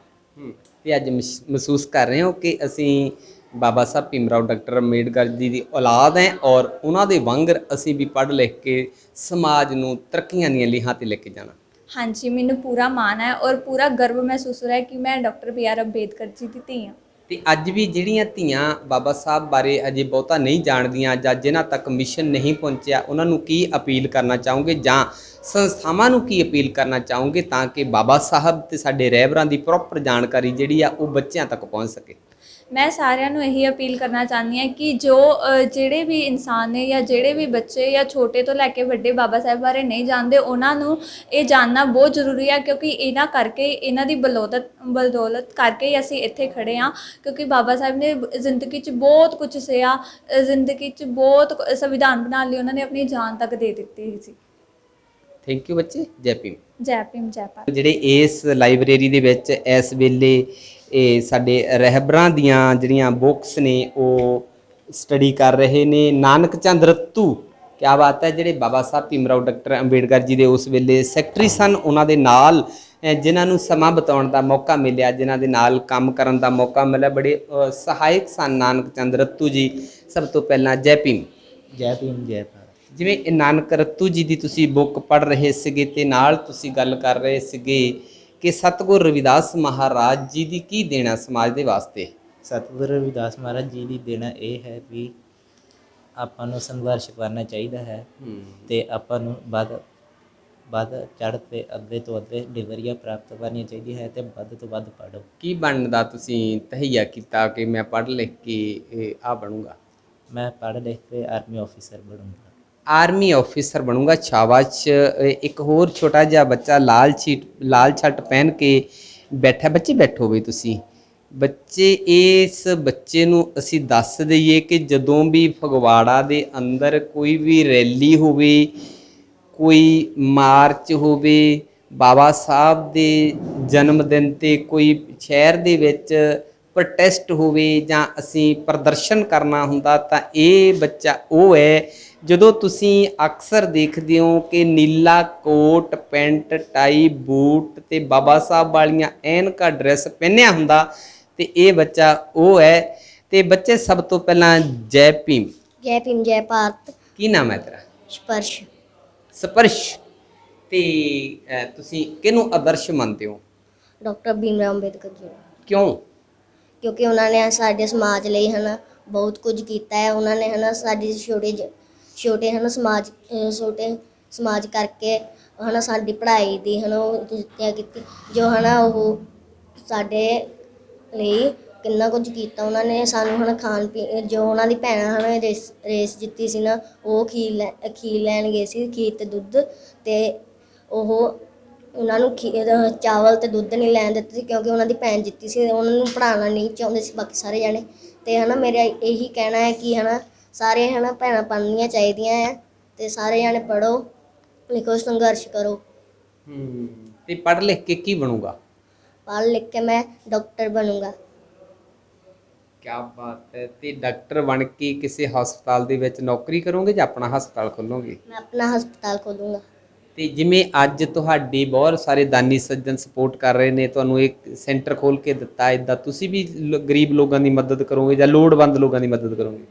Speaker 1: ਤੇ ਅੱਜ ਮਹਿਸੂਸ ਕਰ ਰਹੇ ਹੋ ਕਿ ਅਸੀਂ ਬਾਬਾ ਸਾਹਿਬ ਭੀਮ ਰਾਓ ਡਾਕਟਰ ਅੰਬੇਡਕਰ ਜੀ ਦੀ ਔਲਾਦ ਹੈ ਔਰ ਉਹਨਾਂ ਦੇ ਵਾਂਗਰ ਅਸੀਂ ਵੀ ਪੜ੍ਹ ਲਿਖ ਕੇ ਸਮਾਜ ਨੂੰ ਤਰੱਕੀਆਂ ਦੀਆਂ ਲੀਹਾਂ ਤੇ ਲੈ ਕੇ ਜਾਣਾ।
Speaker 5: ਹਾਂਜੀ, ਮੈਨੂੰ ਪੂਰਾ ਮਾਣ ਹੈ ਔਰ ਪੂਰਾ ਗਰਵ ਮਹਿਸੂਸ ਹੋ ਰਿਹਾ ਕਿ ਮੈਂ ਡਾਕਟਰ BR ਅੰਬੇਦਕਰ ਜੀ ਦੀ ਧੀ ਹਾਂ।
Speaker 1: ਤੇ ਅੱਜ ਵੀ ਜਿਹੜੀਆਂ ਧੀਆਂ ਬਾਬਾ ਸਾਹਿਬ ਬਾਰੇ ਅਜੇ ਬਹੁਤਾ ਨਹੀਂ ਜਾਣਦੀਆਂ ਜਾਂ ਜਿਨ੍ਹਾਂ ਤੱਕ ਮਿਸ਼ਨ ਨਹੀਂ ਪਹੁੰਚਿਆ, ਉਹਨਾਂ ਨੂੰ ਕੀ ਅਪੀਲ ਕਰਨਾ ਚਾਹੋਗੇ ਜਾਂ ਸੰਸਥਾਵਾਂ ਨੂੰ ਕੀ ਅਪੀਲ ਕਰਨਾ ਚਾਹੋਗੇ ਤਾਂ ਕਿ ਬਾਬਾ ਸਾਹਿਬ ਤੇ ਸਾਡੇ ਰਹਿਬਰਾਂ ਦੀ ਪ੍ਰੋਪਰ ਜਾਣਕਾਰੀ ਜਿਹੜੀ ਆ ਉਹ ਬੱਚਿਆਂ ਤੱਕ ਪਹੁੰਚ ਸਕੇ?
Speaker 5: ਮੈਂ ਸਾਰਿਆਂ ਨੂੰ ਇਹੀ ਅਪੀਲ ਕਰਨਾ ਚਾਹੁੰਦੀ ਹਾਂ ਕਿ ਜਿਹੜੇ ਵੀ ਇਨਸਾਨ ਨੇ ਜਾਂ ਜਿਹੜੇ ਵੀ ਬੱਚੇ ਜਾਂ ਛੋਟੇ ਤੋਂ ਲੈ ਕੇ ਵੱਡੇ ਬਾਬਾ ਸਾਹਿਬ ਬਾਰੇ ਨਹੀਂ ਜਾਣਦੇ, ਉਹਨਾਂ ਨੂੰ ਇਹ ਜਾਣਨਾ ਬਹੁਤ ਜ਼ਰੂਰੀ ਹੈ, ਕਿਉਂਕਿ ਇਹਨਾਂ ਦੀ ਬਦੌਲਤ ਕਰਕੇ ਹੀ ਅਸੀਂ ਇੱਥੇ ਖੜੇ ਹਾਂ। ਕਿਉਂਕਿ ਬਾਬਾ ਸਾਹਿਬ ਨੇ ਜ਼ਿੰਦਗੀ 'ਚ ਬਹੁਤ ਕੁਝ ਸਿਆ, ਜ਼ਿੰਦਗੀ 'ਚ ਬਹੁਤ ਸੰਵਿਧਾਨ ਬਣਾਉਣ ਲਈ ਉਹਨਾਂ ਨੇ ਆਪਣੀ ਜਾਨ ਤੱਕ ਦੇ ਦਿੱਤੀ ਸੀ।
Speaker 1: ਥੈਂਕ ਯੂ ਬੱਚੇ। ਜੈ ਭੀਮ।
Speaker 5: ਜੈ ਭੀਮ, ਜੈ ਭਾਰਤ।
Speaker 1: ਜਿਹੜੇ ਇਸ ਲਾਇਬ੍ਰੇਰੀ ਦੇ ਵਿੱਚ ਇਸ ਵੇਲੇ ਇਹ ਸਾਡੇ ਰਹਿਬਰਾਂ ਦੀਆਂ ਜਿਹੜੀਆਂ ਬੁੱਕਸ ਨੇ ਉਹ ਸਟੱਡੀ ਕਰ ਰਹੇ ਨੇ, ਨਾਨਕ ਚੰਦ ਰੱਤੂ, ਕਿਆ ਬਾਤ ਹੈ, ਜਿਹੜੇ ਬਾਬਾ ਸਾਹਿਬ ਭੀਮ ਰਾਓ ਡਾਕਟਰ ਅੰਬੇਡਕਰ ਜੀ ਦੇ ਉਸ ਵੇਲੇ ਸੈਕਟਰੀ ਸਨ, ਉਹਨਾਂ ਦੇ ਨਾਲ ਜਿਨ੍ਹਾਂ ਨੂੰ ਸਮਾਂ ਬਿਤਾਉਣ ਦਾ ਮੌਕਾ ਮਿਲਿਆ, ਜਿਨ੍ਹਾਂ ਦੇ ਨਾਲ ਕੰਮ ਕਰਨ ਦਾ ਮੌਕਾ ਮਿਲਿਆ, ਬੜੇ ਸਹਾਇਕ ਸਨ ਨਾਨਕ ਚੰਦ ਰੱਤੂ ਜੀ। ਸਭ ਤੋਂ ਪਹਿਲਾਂ ਜੈ ਭੀਮ।
Speaker 6: ਜੈ ਭੀਮ, ਜੈ ਭਾਰਤ।
Speaker 1: ਜਿਵੇਂ ਇਹ ਨਾਨਕ ਰੱਤੂ ਜੀ ਦੀ ਤੁਸੀਂ ਬੁੱਕ ਪੜ੍ਹ ਰਹੇ ਸੀਗੇ ਤੇ ਨਾਲ ਤੁਸੀਂ ਗੱਲ ਕਰ ਰਹੇ ਸੀਗੇ ਕਿ ਸਤਿਗੁਰ ਰਵਿਦਾਸ ਮਹਾਰਾਜ ਜੀ ਦੀ ਕੀ ਦੇਣਾ ਸਮਾਜ ਦੇ ਵਾਸਤੇ?
Speaker 6: ਸਤਿਗੁਰ ਰਵਿਦਾਸ ਮਹਾਰਾਜ ਜੀ ਦੀ ਦੇਣਾ ਇਹ ਹੈ ਵੀ ਆਪਾਂ ਨੂੰ ਸੰਘਰਸ਼ ਕਰਨਾ ਚਾਹੀਦਾ ਹੈ ਤੇ ਆਪਾਂ ਨੂੰ ਵੱਧ ਚੜ੍ਹ ਤੇ ਅੱਧੇ ਤੋਂ ਅੱਧੇ ਡਿਗਰੀਆਂ ਪ੍ਰਾਪਤ ਕਰਨੀਆਂ ਚਾਹੀਦੀਆਂ ਹੈ ਤੇ ਵੱਧ ਤੋਂ ਵੱਧ ਪੜ੍ਹੋ।
Speaker 1: ਕੀ ਬਣਨ ਦਾ ਤੁਸੀਂ ਤਹਈਆ ਕੀਤਾ ਕਿ ਮੈਂ ਪੜ੍ਹ ਲਿਖ ਕੇ ਆ ਬਣੂੰਗਾ?
Speaker 6: ਮੈਂ ਪੜ੍ਹ ਲਿਖ ਕੇ ਆਰਮੀ ਆਫੀਸਰ ਬਣੂੰਗਾ।
Speaker 1: ਆਰਮੀ ਆਫਿਸਰ ਬਣੂੰਗਾ, ਸ਼ਾਬਾਸ਼। ਇੱਕ ਹੋਰ ਛੋਟਾ ਜਿਹਾ ਬੱਚਾ ਲਾਲ ਛੱਟ ਪਹਿਨ ਕੇ ਬੈਠਾ। ਬੱਚੇ ਬੈਠੋ ਵੀ ਤੁਸੀਂ ਬੱਚੇ। ਇਸ ਬੱਚੇ ਨੂੰ ਅਸੀਂ ਦੱਸ ਦਈਏ ਕਿ ਜਦੋਂ ਵੀ ਫਗਵਾੜਾ ਦੇ ਅੰਦਰ ਕੋਈ ਵੀ ਰੈਲੀ ਹੋਵੇ, ਕੋਈ ਮਾਰਚ ਹੋਵੇ, ਬਾਬਾ ਸਾਹਿਬ ਦੇ ਜਨਮ ਦਿਨ ਤੇ ਕੋਈ ਸ਼ਹਿਰ ਦੇ ਵਿੱਚ ਪ੍ਰੋਟੈਸਟ ਹੋਵੇ ਜਾਂ ਅਸੀਂ ਪ੍ਰਦਰਸ਼ਨ ਕਰਨਾ ਹੁੰਦਾ ਤਾਂ ਇਹ ਬੱਚਾ ਉਹ ਹੈ। ਜਦੋਂ ਤੁਸੀਂ ਅਕਸਰ ਦੇਖਦੇ ਹੋ ਕਿ ਨੀਲਾ ਕੋਟ ਪੈਂਟ ਟਾਈ ਬੂਟ ਤੇ ਬਾਬਾ ਸਾਹਿਬ ਵਾਲੀਆਂ ਐਨਕਾਂ ਡਰੈਸ ਪਹਿਨਿਆ ਹੁੰਦਾ ਤੇ ਇਹ ਬੱਚਾ ਉਹ ਹੈ। ਤੇ ਬੱਚੇ ਸਭ ਤੋਂ ਪਹਿਲਾਂ ਜੈ ਭੀਮ।
Speaker 7: ਜੈ ਭੀਮ ਜੈ ਭਾਰਤ।
Speaker 1: ਕੀ ਨਾਮ ਹੈ ਤੇਰਾ?
Speaker 7: ਸਪਰਸ਼।
Speaker 1: ਸਪਰਸ਼। ਤੇ ਤੁਸੀਂ ਕਿਹਨੂੰ ਆਦਰਸ਼ ਮੰਨਦੇ ਹੋ?
Speaker 7: ਡਾਕਟਰ ਭੀਮ ਰਾਓ ਅੰਬੇਦਕਰ ਜੀ ਨੂੰ।
Speaker 1: ਕਿਉਂ?
Speaker 7: ਕਿਉਂਕਿ ਉਹਨਾਂ ਨੇ ਸਾਡੇ ਸਮਾਜ ਲਈ ਬਹੁਤ ਕੁਝ ਕੀਤਾ ਹੈ। ਉਹਨਾਂ ਨੇ ਸਾਡੀ ਛੋਟੇ ਛੋਟੇ ਸਮਾਜ ਕਰਕੇ ਸਾਡੀ ਪੜ੍ਹਾਈ ਦੀ ਉਹ ਦਿੱਤਿਆ ਕੀਤੀ ਜੋ ਉਹ ਸਾਡੇ ਲਈ ਕਿੰਨਾ ਕੁਝ ਕੀਤਾ। ਉਹਨਾਂ ਨੇ ਸਾਨੂੰ ਖਾਣ ਪੀਣ ਜੋ ਉਹਨਾਂ ਦੀ ਭੈਣਾਂ ਰੇਸ ਜਿੱਤੀ ਸੀ ਨਾ, ਉਹ ਖੀਰ ਲੈਣ ਗਏ ਸੀ, ਖੀਰ ਤੇ ਦੁੱਧ, ਤੇ ਉਹਨਾਂ ਨੂੰ ਚਾਵਲ ਤੇ ਦੁੱਧ ਨਹੀਂ ਲੈਣ ਦਿੱਤੇ ਸੀ ਕਿਉਂਕਿ ਉਹਨਾਂ ਦੀ ਭੈਣ ਜਿੱਤੀ ਸੀ। ਉਹਨਾਂ ਨੂੰ ਪੜ੍ਹਾਉਣਾ ਨਹੀਂ ਚਾਹੁੰਦੇ ਸੀ ਬਾਕੀ ਸਾਰੇ ਜਾਣੇ। ਤੇ ਮੇਰਾ ਇਹੀ ਕਹਿਣਾ ਹੈ ਕਿ ਸਾਰੇ ਭੈਣਾਂ ਪੜ੍ਹਨੀਆਂ ਚਾਹੀਦੀਆਂ ਹੈ ਤੇ ਸਾਰੇ ਜਾਣੇ ਪੜ੍ਹੋ ਲਿਖੋ ਸੰਘਰਸ਼ ਕਰੋ।
Speaker 1: ਤੇ ਪੜ੍ਹ ਲਿਖ ਕੇ ਕੀ ਬਣੂਗਾ?
Speaker 7: ਪੜ੍ਹ ਲਿਖ ਕੇ ਮੈਂ ਡਾਕਟਰ ਬਣੂੰਗਾ।
Speaker 1: ਕਿਆ ਬਾਤ ਹੈ। ਤੇ ਡਾਕਟਰ ਬਣ ਕੇ ਕਿਸੇ ਹਸਪਤਾਲ ਦੇ ਵਿੱਚ ਨੌਕਰੀ ਕਰੋਗੇ ਜਾਂ ਆਪਣਾ ਹਸਪਤਾਲ ਖੋਲੋਗੇ?
Speaker 7: ਮੈਂ ਆਪਣਾ ਹਸਪਤਾਲ ਖੋਲੂੰਗਾ।
Speaker 1: ਤੇ ਜਿਵੇਂ ਅੱਜ ਤੁਹਾਡੇ ਬਹੁਤ ਸਾਰੇ ਦਾਨੀ ਸੱਜਣ ਸਪੋਰਟ ਕਰ ਰਹੇ ਨੇ, ਤੁਹਾਨੂੰ ਇੱਕ ਸੈਂਟਰ ਖੋਲ ਕੇ ਦਿੱਤਾ, ਇਦਾਂ ਤੁਸੀਂ ਵੀ ਗਰੀਬ ਲੋਕਾਂ ਦੀ ਮਦਦ ਕਰੋਗੇ ਜਾਂ ਲੋੜਵੰਦ ਲੋਕਾਂ ਦੀ ਮਦਦ ਕਰੋਗੇ?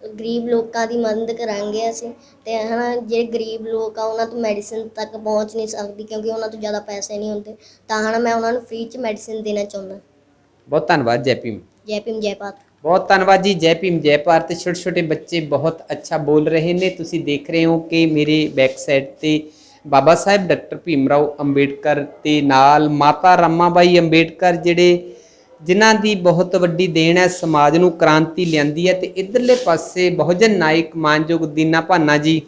Speaker 7: ਗਰੀਬ ਲੋਕਾਂ ਦੀ ਮਦਦ ਕਰਾਂਗੇ ਅਸੀਂ। ਤੇ ਜਿਹੜੇ ਗਰੀਬ ਲੋਕ ਆ ਉਹਨਾਂ ਤੋਂ ਮੈਡੀਸਿਨ ਤੱਕ ਪਹੁੰਚ ਨਹੀਂ ਸਕਦੀ ਕਿਉਂਕਿ ਉਹਨਾਂ ਤੋਂ ਜ਼ਿਆਦਾ ਪੈਸੇ ਨਹੀਂ ਹੁੰਦੇ, ਤਾਂ ਮੈਂ ਉਹਨਾਂ ਨੂੰ ਫ੍ਰੀ 'ਚ ਮੈਡੀਸਿਨ ਦੇਣਾ ਚਾਹੁੰਦਾ।
Speaker 1: ਬਹੁਤ ਧੰਨਵਾਦ। ਜੈ ਭੀਮ।
Speaker 7: ਜੈ ਭੀਮ ਜੈ ਭਾਰਤ।
Speaker 1: ਬਹੁਤ ਧੰਨਵਾਦ ਜੀ। ਜੈ ਭੀਮ ਜੈ ਭਾਰਤ। ਛੋਟੇ ਛੋਟੇ ਬੱਚੇ ਬਹੁਤ ਅੱਛਾ ਬੋਲ ਰਹੇ ਨੇ। ਤੁਸੀਂ ਦੇਖ ਰਹੇ ਹੋ ਕਿ ਮੇਰੇ ਬੈਕ ਸਾਈਡ ਤੇ ਬਾਬਾ ਸਾਹਿਬ ਡਾਕਟਰ ਭੀਮ ਰਾਓ ਅੰਬੇਡਕਰ ਤੇ ਨਾਲ ਮਾਤਾ ਰਮਾਬਾਈ ਅੰਬੇਡਕਰ ਜਿਨ੍ਹਾਂ ਦੀ ਬਹੁਤ ਵੱਡੀ ਦੇਣ ਹੈ, ਸਮਾਜ ਨੂੰ ਕ੍ਰਾਂਤੀ ਲਿਆਂਦੀ ਹੈ। ਤੇ ਇਧਰਲੇ ਪਾਸੇ ਬਹੁਜਨ ਨਾਇਕ ਮਾਨਯੋਗ ਦੀਨਾ ਭਾਨਾ ਜੀ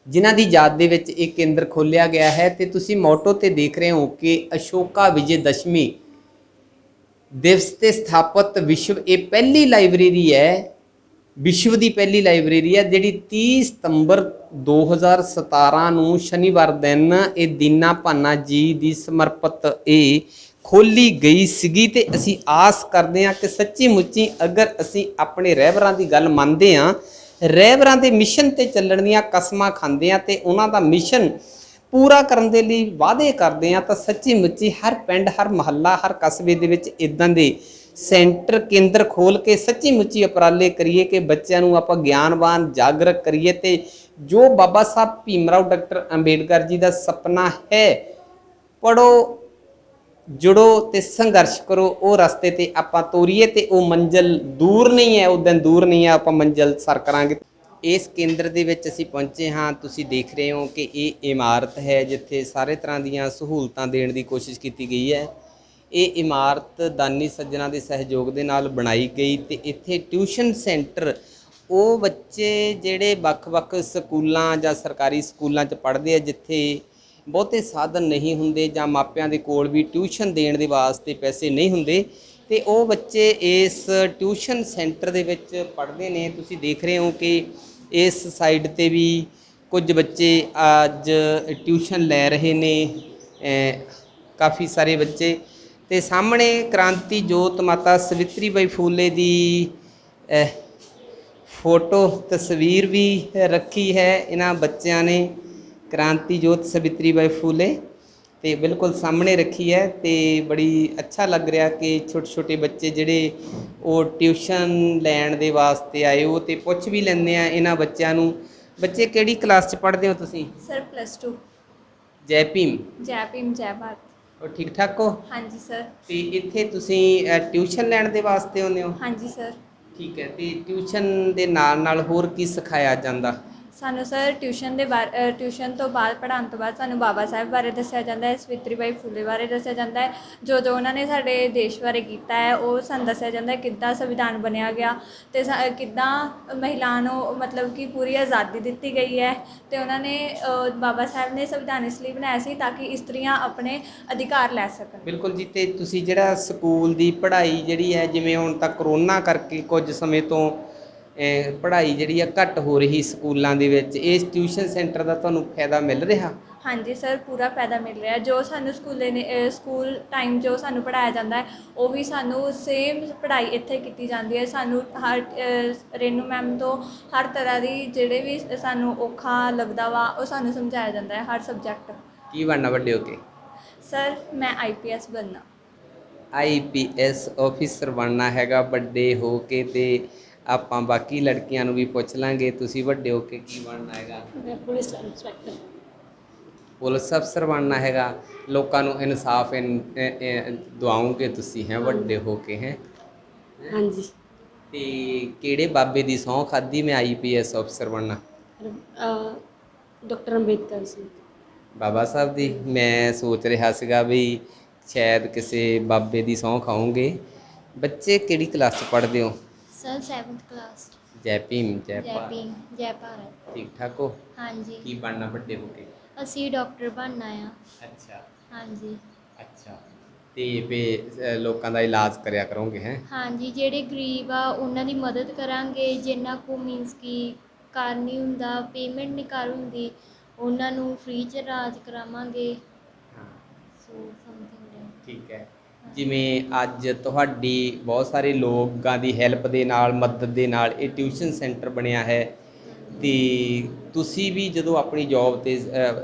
Speaker 1: ਜਿਨ੍ਹਾਂ ਦੀ ਯਾਦ ਦੇ ਵਿੱਚ ਇਹ ਕੇਂਦਰ ਖੋਲ੍ਹਿਆ ਗਿਆ ਹੈ। ਤੇ ਤੁਸੀਂ ਮੋਟੋ ਤੇ ਦੇਖ ਰਹੇ ਹੋ ਕਿ ਅਸ਼ੋਕਾ ਵਿਜੇ ਦਸ਼ਮੀ ਦਿਵਸ ਤੇ ਸਥਾਪਿਤ ਵਿਸ਼ਵ ਇਹ ਪਹਿਲੀ ਲਾਇਬ੍ਰੇਰੀ ਹੈ, ਵਿਸ਼ਵ ਦੀ ਪਹਿਲੀ ਲਾਇਬ੍ਰੇਰੀ ਹੈ ਜਿਹੜੀ 30 ਸਤੰਬਰ 2017 ਨੂੰ ਸ਼ਨੀਵਾਰ ਦਿਨ ਇਹ ਦੀਨਾ ਭਾਨਾ ਜੀ ਦੀ ਸਮਰਪਿਤ ਇਹ ਖੋਲੀ ਗਈ ਸੀਗੀ। ਤੇ ਅਸੀਂ ਆਸ ਕਰਦੇ ਹਾਂ ਕਿ ਸੱਚੀ ਮੁੱਚੀ ਅਗਰ ਅਸੀਂ ਆਪਣੇ ਰਹਿਬਰਾਂ ਦੀ ਗੱਲ ਮੰਨਦੇ ਹਾਂ, ਰਹਿਬਰਾਂ ਦੇ ਮਿਸ਼ਨ ਤੇ ਚੱਲਣ ਦੀਆਂ ਕਸਮਾਂ ਖਾਂਦੇ ਹਾਂ ਤੇ ਉਹਨਾਂ ਦਾ ਮਿਸ਼ਨ ਪੂਰਾ ਕਰਨ ਦੇ ਲਈ ਵਾਅਦੇ ਕਰਦੇ ਹਾਂ, ਤਾਂ ਸੱਚੀ ਮੁੱਚੀ ਹਰ ਪਿੰਡ, ਹਰ ਮੁਹੱਲਾ, ਹਰ ਕਸਬੇ ਦੇ ਵਿੱਚ ਇਦਾਂ ਦੇ ਸੈਂਟਰ ਕੇਂਦਰ ਖੋਲ ਕੇ ਸੱਚੀ ਮੁੱਚੀ ਉਪਰਾਲੇ ਕਰੀਏ ਕਿ ਬੱਚਿਆਂ ਨੂੰ ਆਪਾਂ ਗਿਆਨਵਾਨ ਜਾਗਰਕ ਕਰੀਏ। ਤੇ ਜੋ ਬਾਬਾ ਸਾਹਿਬ ਭੀਮ ਰਾਓ ਡਾਕਟਰ ਅੰਬੇਡਕਰ ਜੀ ਦਾ ਸੁਪਨਾ ਹੈ, ਪੜੋ, ਜੁੜੋ ਤੇ ਸੰਘਰਸ਼ ਕਰੋ, ਉਹ ਰਸਤੇ ਤੇ ਆਪਾਂ ਤੋਰੀਏ ਤੇ ਉਹ ਮੰਜ਼ਿਲ ਦੂਰ ਨਹੀਂ ਹੈ, ਉਹ ਦਿਨ ਦੂਰ ਨਹੀਂ ਹੈ, ਆਪਾਂ ਮੰਜ਼ਿਲ ਸਰ ਕਰਾਂਗੇ। ਇਸ ਕੇਂਦਰ ਦੇ ਵਿੱਚ ਅਸੀਂ ਪਹੁੰਚੇ ਹਾਂ। ਤੁਸੀਂ ਦੇਖ ਰਹੇ ਹੋ ਕਿ ਇਹ ਇਮਾਰਤ ਹੈ ਜਿੱਥੇ ਸਾਰੇ ਤਰ੍ਹਾਂ ਦੀਆਂ ਸਹੂਲਤਾਂ ਦੇਣ ਦੀ ਕੋਸ਼ਿਸ਼ ਕੀਤੀ ਗਈ ਹੈ। ਇਹ ਇਮਾਰਤ ਦਾਨੀ ਸੱਜਣਾਂ ਦੇ ਸਹਿਯੋਗ ਦੇ ਨਾਲ ਬਣਾਈ ਗਈ ਤੇ ਇੱਥੇ ਟਿਊਸ਼ਨ ਸੈਂਟਰ ਉਹ ਬੱਚੇ ਜਿਹੜੇ ਵੱਖ-ਵੱਖ ਸਕੂਲਾਂ ਜਾਂ ਸਰਕਾਰੀ ਸਕੂਲਾਂ 'ਚ ਪੜ੍ਹਦੇ ਆ ਜਿੱਥੇ ਬਹੁਤੇ ਸਾਧਨ ਨਹੀਂ ਹੁੰਦੇ ਜਾਂ ਮਾਪਿਆਂ ਦੇ ਕੋਲ ਵੀ ਟਿਊਸ਼ਨ ਦੇਣ ਦੇ ਵਾਸਤੇ ਪੈਸੇ ਨਹੀਂ ਹੁੰਦੇ, ਤੇ ਉਹ ਬੱਚੇ ਇਸ ਟਿਊਸ਼ਨ ਸੈਂਟਰ ਦੇ ਵਿੱਚ ਪੜ੍ਹਦੇ ਨੇ। ਤੁਸੀਂ ਦੇਖ ਰਹੇ ਹੋ ਕਿ ਇਸ ਸਾਈਡ ਤੇ ਵੀ ਕੁਝ ਬੱਚੇ ਅੱਜ ਟਿਊਸ਼ਨ ਲੈ ਰਹੇ ਨੇ, ਕਾਫੀ ਸਾਰੇ ਬੱਚੇ। ਤੇ ਸਾਹਮਣੇ ਕ੍ਰਾਂਤੀ ਜੋਤ ਮਾਤਾ ਸਵਿਤਰੀ ਬਾਈ ਫੂਲੇ ਦੀ ਫੋਟੋ ਤਸਵੀਰ ਵੀ ਰੱਖੀ ਹੈ ਇਹਨਾਂ ਬੱਚਿਆਂ ਨੇ। ਕ੍ਰਾਂਤੀ ਜੋਤ ਸਵਿਤਰੀ ਬਾਈ ਫੂਲੇ ਤੇ ਬਿਲਕੁਲ ਸਾਹਮਣੇ ਰੱਖੀ ਹੈ ਤੇ ਬੜੀ ਅੱਛਾ ਲੱਗ ਰਿਹਾ ਕਿ ਛੋਟੇ ਛੋਟੇ ਬੱਚੇ ਜਿਹੜੇ ਉਹ ਟਿਊਸ਼ਨ ਲੈਣ ਦੇ ਵਾਸਤੇ ਆਏ ਹੋ। ਤੇ ਪੁੱਛ ਵੀ ਲੈਂਦੇ ਆ ਇਹਨਾਂ ਬੱਚਿਆਂ ਨੂੰ। ਬੱਚੇ ਕਿਹੜੀ ਕਲਾਸ 'ਚ ਪੜ੍ਹਦੇ ਹੋ ਤੁਸੀਂ?
Speaker 5: ਸਰ +2।
Speaker 1: ਜੈ ਭੀਮ।
Speaker 5: ਜੈ ਭੀਮ ਜੈ ਭਾਰਤ।
Speaker 1: ਉਹ ਠੀਕ ਠਾਕ ਹੋ?
Speaker 5: ਹਾਂਜੀ ਸਰ।
Speaker 1: ਤੇ ਇੱਥੇ ਤੁਸੀਂ ਟਿਊਸ਼ਨ ਲੈਣ ਦੇ ਵਾਸਤੇ ਆਉਂਦੇ ਹੋ?
Speaker 5: ਹਾਂਜੀ ਸਰ।
Speaker 1: ਠੀਕ ਹੈ। ਤੇ ਟਿਊਸ਼ਨ ਦੇ ਨਾਲ ਨਾਲ ਹੋਰ ਕੀ ਸਿਖਾਇਆ ਜਾਂਦਾ?
Speaker 5: ਸਾਨੂੰ ਸਰ ਟਿਊਸ਼ਨ ਤੋਂ ਬਾਅਦ ਪੜ੍ਹਾਉਣ ਤੋਂ ਬਾਅਦ ਸਾਨੂੰ ਬਾਬਾ ਸਾਹਿਬ ਬਾਰੇ ਦੱਸਿਆ ਜਾਂਦਾ ਹੈ, ਸਵਿਤਰੀ ਬਾਈ ਫੂਲੇ ਬਾਰੇ ਦੱਸਿਆ ਜਾਂਦਾ ਹੈ, ਜੋ ਉਹਨਾਂ ਨੇ ਸਾਡੇ ਦੇਸ਼ ਬਾਰੇ ਕੀਤਾ ਹੈ ਉਹ ਸਾਨੂੰ ਦੱਸਿਆ ਜਾਂਦਾ ਹੈ, ਕਿੱਦਾਂ ਸੰਵਿਧਾਨ ਬਣਿਆ ਗਿਆ ਅਤੇ ਕਿੱਦਾਂ ਮਹਿਲਾਵਾਂ ਨੂੰ ਮਤਲਬ ਕਿ ਪੂਰੀ ਆਜ਼ਾਦੀ ਦਿੱਤੀ ਗਈ ਹੈ। ਅਤੇ ਉਹਨਾਂ ਨੇ ਬਾਬਾ ਸਾਹਿਬ ਨੇ ਸੰਵਿਧਾਨ ਇਸ ਲਈ ਬਣਾਇਆ ਸੀ ਤਾਂ ਕਿ ਇਸਤਰੀਆਂ ਆਪਣੇ ਅਧਿਕਾਰ ਲੈ ਸਕਣ।
Speaker 1: ਬਿਲਕੁਲ ਜੀ। ਤੇ ਤੁਸੀਂ ਜਿਹੜਾ ਸਕੂਲ ਦੀ ਪੜ੍ਹਾਈ ਜਿਹੜੀ ਹੈ, ਜਿਵੇਂ ਹੁਣ ਤੱਕ ਕਰੋਨਾ ਕਰਕੇ ਕੁਝ ਸਮੇਂ ਤੋਂ ਪੜ੍ਹਾਈ ਜਿਹੜੀ ਆ ਘੱਟ ਹੋ ਰਹੀ ਸਕੂਲਾਂ ਦੇ ਵਿੱਚ, ਇਸ ਟਿਊਸ਼ਨ ਸੈਂਟਰ ਦਾ ਤੁਹਾਨੂੰ ਫਾਇਦਾ ਮਿਲ ਰਿਹਾ?
Speaker 5: ਹਾਂਜੀ ਸਰ, ਪੂਰਾ ਫਾਇਦਾ ਮਿਲ ਰਿਹਾ। ਜੋ ਸਾਨੂੰ ਸਕੂਲ ਟਾਈਮ ਜੋ ਸਾਨੂੰ ਪੜ੍ਹਾਇਆ ਜਾਂਦਾ ਹੈ, ਉਹ ਵੀ ਸਾਨੂੰ ਸੇਮ ਪੜ੍ਹਾਈ ਇੱਥੇ ਕੀਤੀ ਜਾਂਦੀ ਹੈ। ਸਾਨੂੰ ਹਰ ਰੇਨੂ ਮੈਮ ਤੋਂ ਹਰ ਤਰ੍ਹਾਂ ਦੀ ਜਿਹੜੇ ਵੀ ਸਾਨੂੰ ਔਖਾ ਲੱਗਦਾ ਵਾ, ਉਹ ਸਾਨੂੰ ਸਮਝਾਇਆ ਜਾਂਦਾ ਹੈ ਹਰ ਸਬਜੈਕਟ।
Speaker 1: ਕੀ ਬਣਨਾ ਵੱਡੇ ਹੋ ਕੇ?
Speaker 5: ਸਰ ਮੈਂ IPS ਬਣਨਾ।
Speaker 1: IPS ਆਫਿਸਰ ਬਣਨਾ ਹੈਗਾ ਵੱਡੇ ਹੋ ਕੇ। ਤੇ ਆਪਾਂ ਬਾਕੀ ਲੜਕੀਆਂ ਨੂੰ ਵੀ ਪੁੱਛ ਲਾਂਗੇ, ਤੁਸੀਂ ਵੱਡੇ ਹੋ ਕੇ ਕੀ ਬਣਨਾ ਹੈਗਾ?
Speaker 3: ਮੈਂ ਪੁਲਿਸ ਇੰਸਪੈਕਟਰ।
Speaker 1: ਪੁਲਿਸ ਅਫਸਰ ਬਣਨਾ ਹੈਗਾ। ਲੋਕਾਂ ਨੂੰ ਇਨਸਾਫ ਦਿਵਾਓਗੇ ਤੁਸੀਂ ਹੈ ਵੱਡੇ ਹੋ ਕੇ ਹੈ?
Speaker 3: ਹਾਂਜੀ।
Speaker 1: ਤੇ ਕਿਹੜੇ ਬਾਬੇ ਦੀ ਸਹੁੰ ਖਾਧੀ ਮੈਂ IPS ਅਫਸਰ ਬਣਨਾ?
Speaker 3: ਡਾਕਟਰ ਅੰਬੇਦਕਰ ਸਿੰਘ।
Speaker 1: ਬਾਬਾ ਸਾਹਿਬ ਦੀ? ਮੈਂ ਸੋਚ ਰਿਹਾ ਸੀਗਾ ਵੀ ਸ਼ਾਇਦ ਕਿਸੇ ਬਾਬੇ ਦੀ ਸਹੁੰ ਖਾਓਗੇ। ਬੱਚੇ ਕਿਹੜੀ ਕਲਾਸ 'ਚ ਪੜ੍ਹਦੇ ਹੋ?
Speaker 7: Sir 7th class.
Speaker 1: ਜੈ ਭੀਮ ਜੈ
Speaker 7: ਜੈ
Speaker 1: ਭਾਰਤ।
Speaker 7: ਭੀਮ ਜੈ ਭਾਰਤ।
Speaker 1: ਠੀਕ ਠਾਕ ਹੋ?
Speaker 7: ਹਾਂਜੀ,
Speaker 1: ਕੀ ਬਣਨਾ ਵੱਡੇ ਹੋ ਕੇ?
Speaker 7: ਅਸੀਂ ਡਾਕਟਰ ਬਣਨਾ ਆ।
Speaker 1: ਅੱਛਾ
Speaker 7: ਹਾਂਜੀ।
Speaker 1: ਅੱਛਾ। ਤੇ ਫੇ ਲੋਕਾਂ ਦਾ ਇਲਾਜ ਕਰਿਆ ਕਰੋਗੇ ਹੈ?
Speaker 7: ਹਾਂਜੀ, ਜਿਹੜੇ ਗਰੀਬ ਆ ਉਹਨਾਂ ਦੀ ਮਦਦ ਕਰਾਂਗੇ। ਜਿਨ੍ਹਾਂ ਕੋ ਮੀਨਸ ਕਿ ਘਰ ਨਹੀਂ ਹੁੰਦਾ, ਪੇਮੈਂਟ ਨਹੀਂ ਕਰ ਹੁੰਦੀ, ਉਹਨਾਂ ਨੂੰ ਫ੍ਰੀ 'ਚ ਇਲਾਜ ਕਰਾਵਾਂਗੇ।
Speaker 1: ਹਾਂ
Speaker 7: ਸੋ ਸਮਥਿੰਗ।
Speaker 1: ਠੀਕ ਹੈ। ਜਿਵੇਂ ਅੱਜ ਤੁਹਾਡੀ ਬਹੁਤ ਸਾਰੇ ਲੋਕਾਂ ਦੀ ਹੈਲਪ ਦੇ ਨਾਲ, ਮਦਦ ਦੇ ਨਾਲ ਇਹ ਟਿਊਸ਼ਨ ਸੈਂਟਰ ਬਣਿਆ ਹੈ। ਤੇ ਤੁਸੀਂ ਵੀ ਜਦੋਂ ਆਪਣੀ ਜੌਬ 'ਤੇ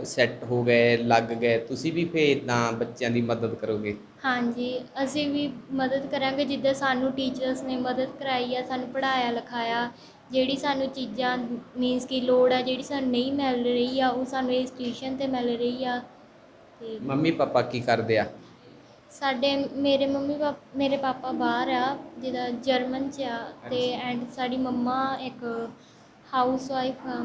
Speaker 1: ਸੈੱਟ ਹੋ ਗਏ, ਲੱਗ ਗਏ, ਤੁਸੀਂ ਵੀ ਫਿਰ ਇੱਦਾਂ ਬੱਚਿਆਂ ਦੀ ਮਦਦ ਕਰੋਗੇ?
Speaker 7: ਹਾਂਜੀ, ਅਸੀਂ ਵੀ ਮਦਦ ਕਰਾਂਗੇ। ਜਿੱਦਾਂ ਸਾਨੂੰ ਟੀਚਰਸ ਨੇ ਮਦਦ ਕਰਾਈ ਆ, ਸਾਨੂੰ ਪੜ੍ਹਾਇਆ ਲਿਖਾਇਆ, ਜਿਹੜੀ ਸਾਨੂੰ ਚੀਜ਼ਾਂ ਮੀਨਸ ਕਿ ਲੋੜ ਆ, ਜਿਹੜੀ ਸਾਨੂੰ ਨਹੀਂ ਮਿਲ ਰਹੀ ਆ, ਉਹ ਸਾਨੂੰ ਇਸ ਟਿਊਸ਼ਨ 'ਤੇ ਮਿਲ ਰਹੀ ਆ। ਤੇ
Speaker 1: ਮੰਮੀ ਪਾਪਾ ਕੀ ਕਰਦੇ ਆ?
Speaker 7: ਮੇਰੇ ਪਾਪਾ ਬਾਹਰ ਆ, ਜਿੱਦਾਂ ਜਰਮਨ 'ਚ ਆ। ਤੇ ਐਂਡ ਸਾਡੀ ਮੰਮਾ ਇੱਕ ਹਾਊਸ ਵਾਈਫ ਆ,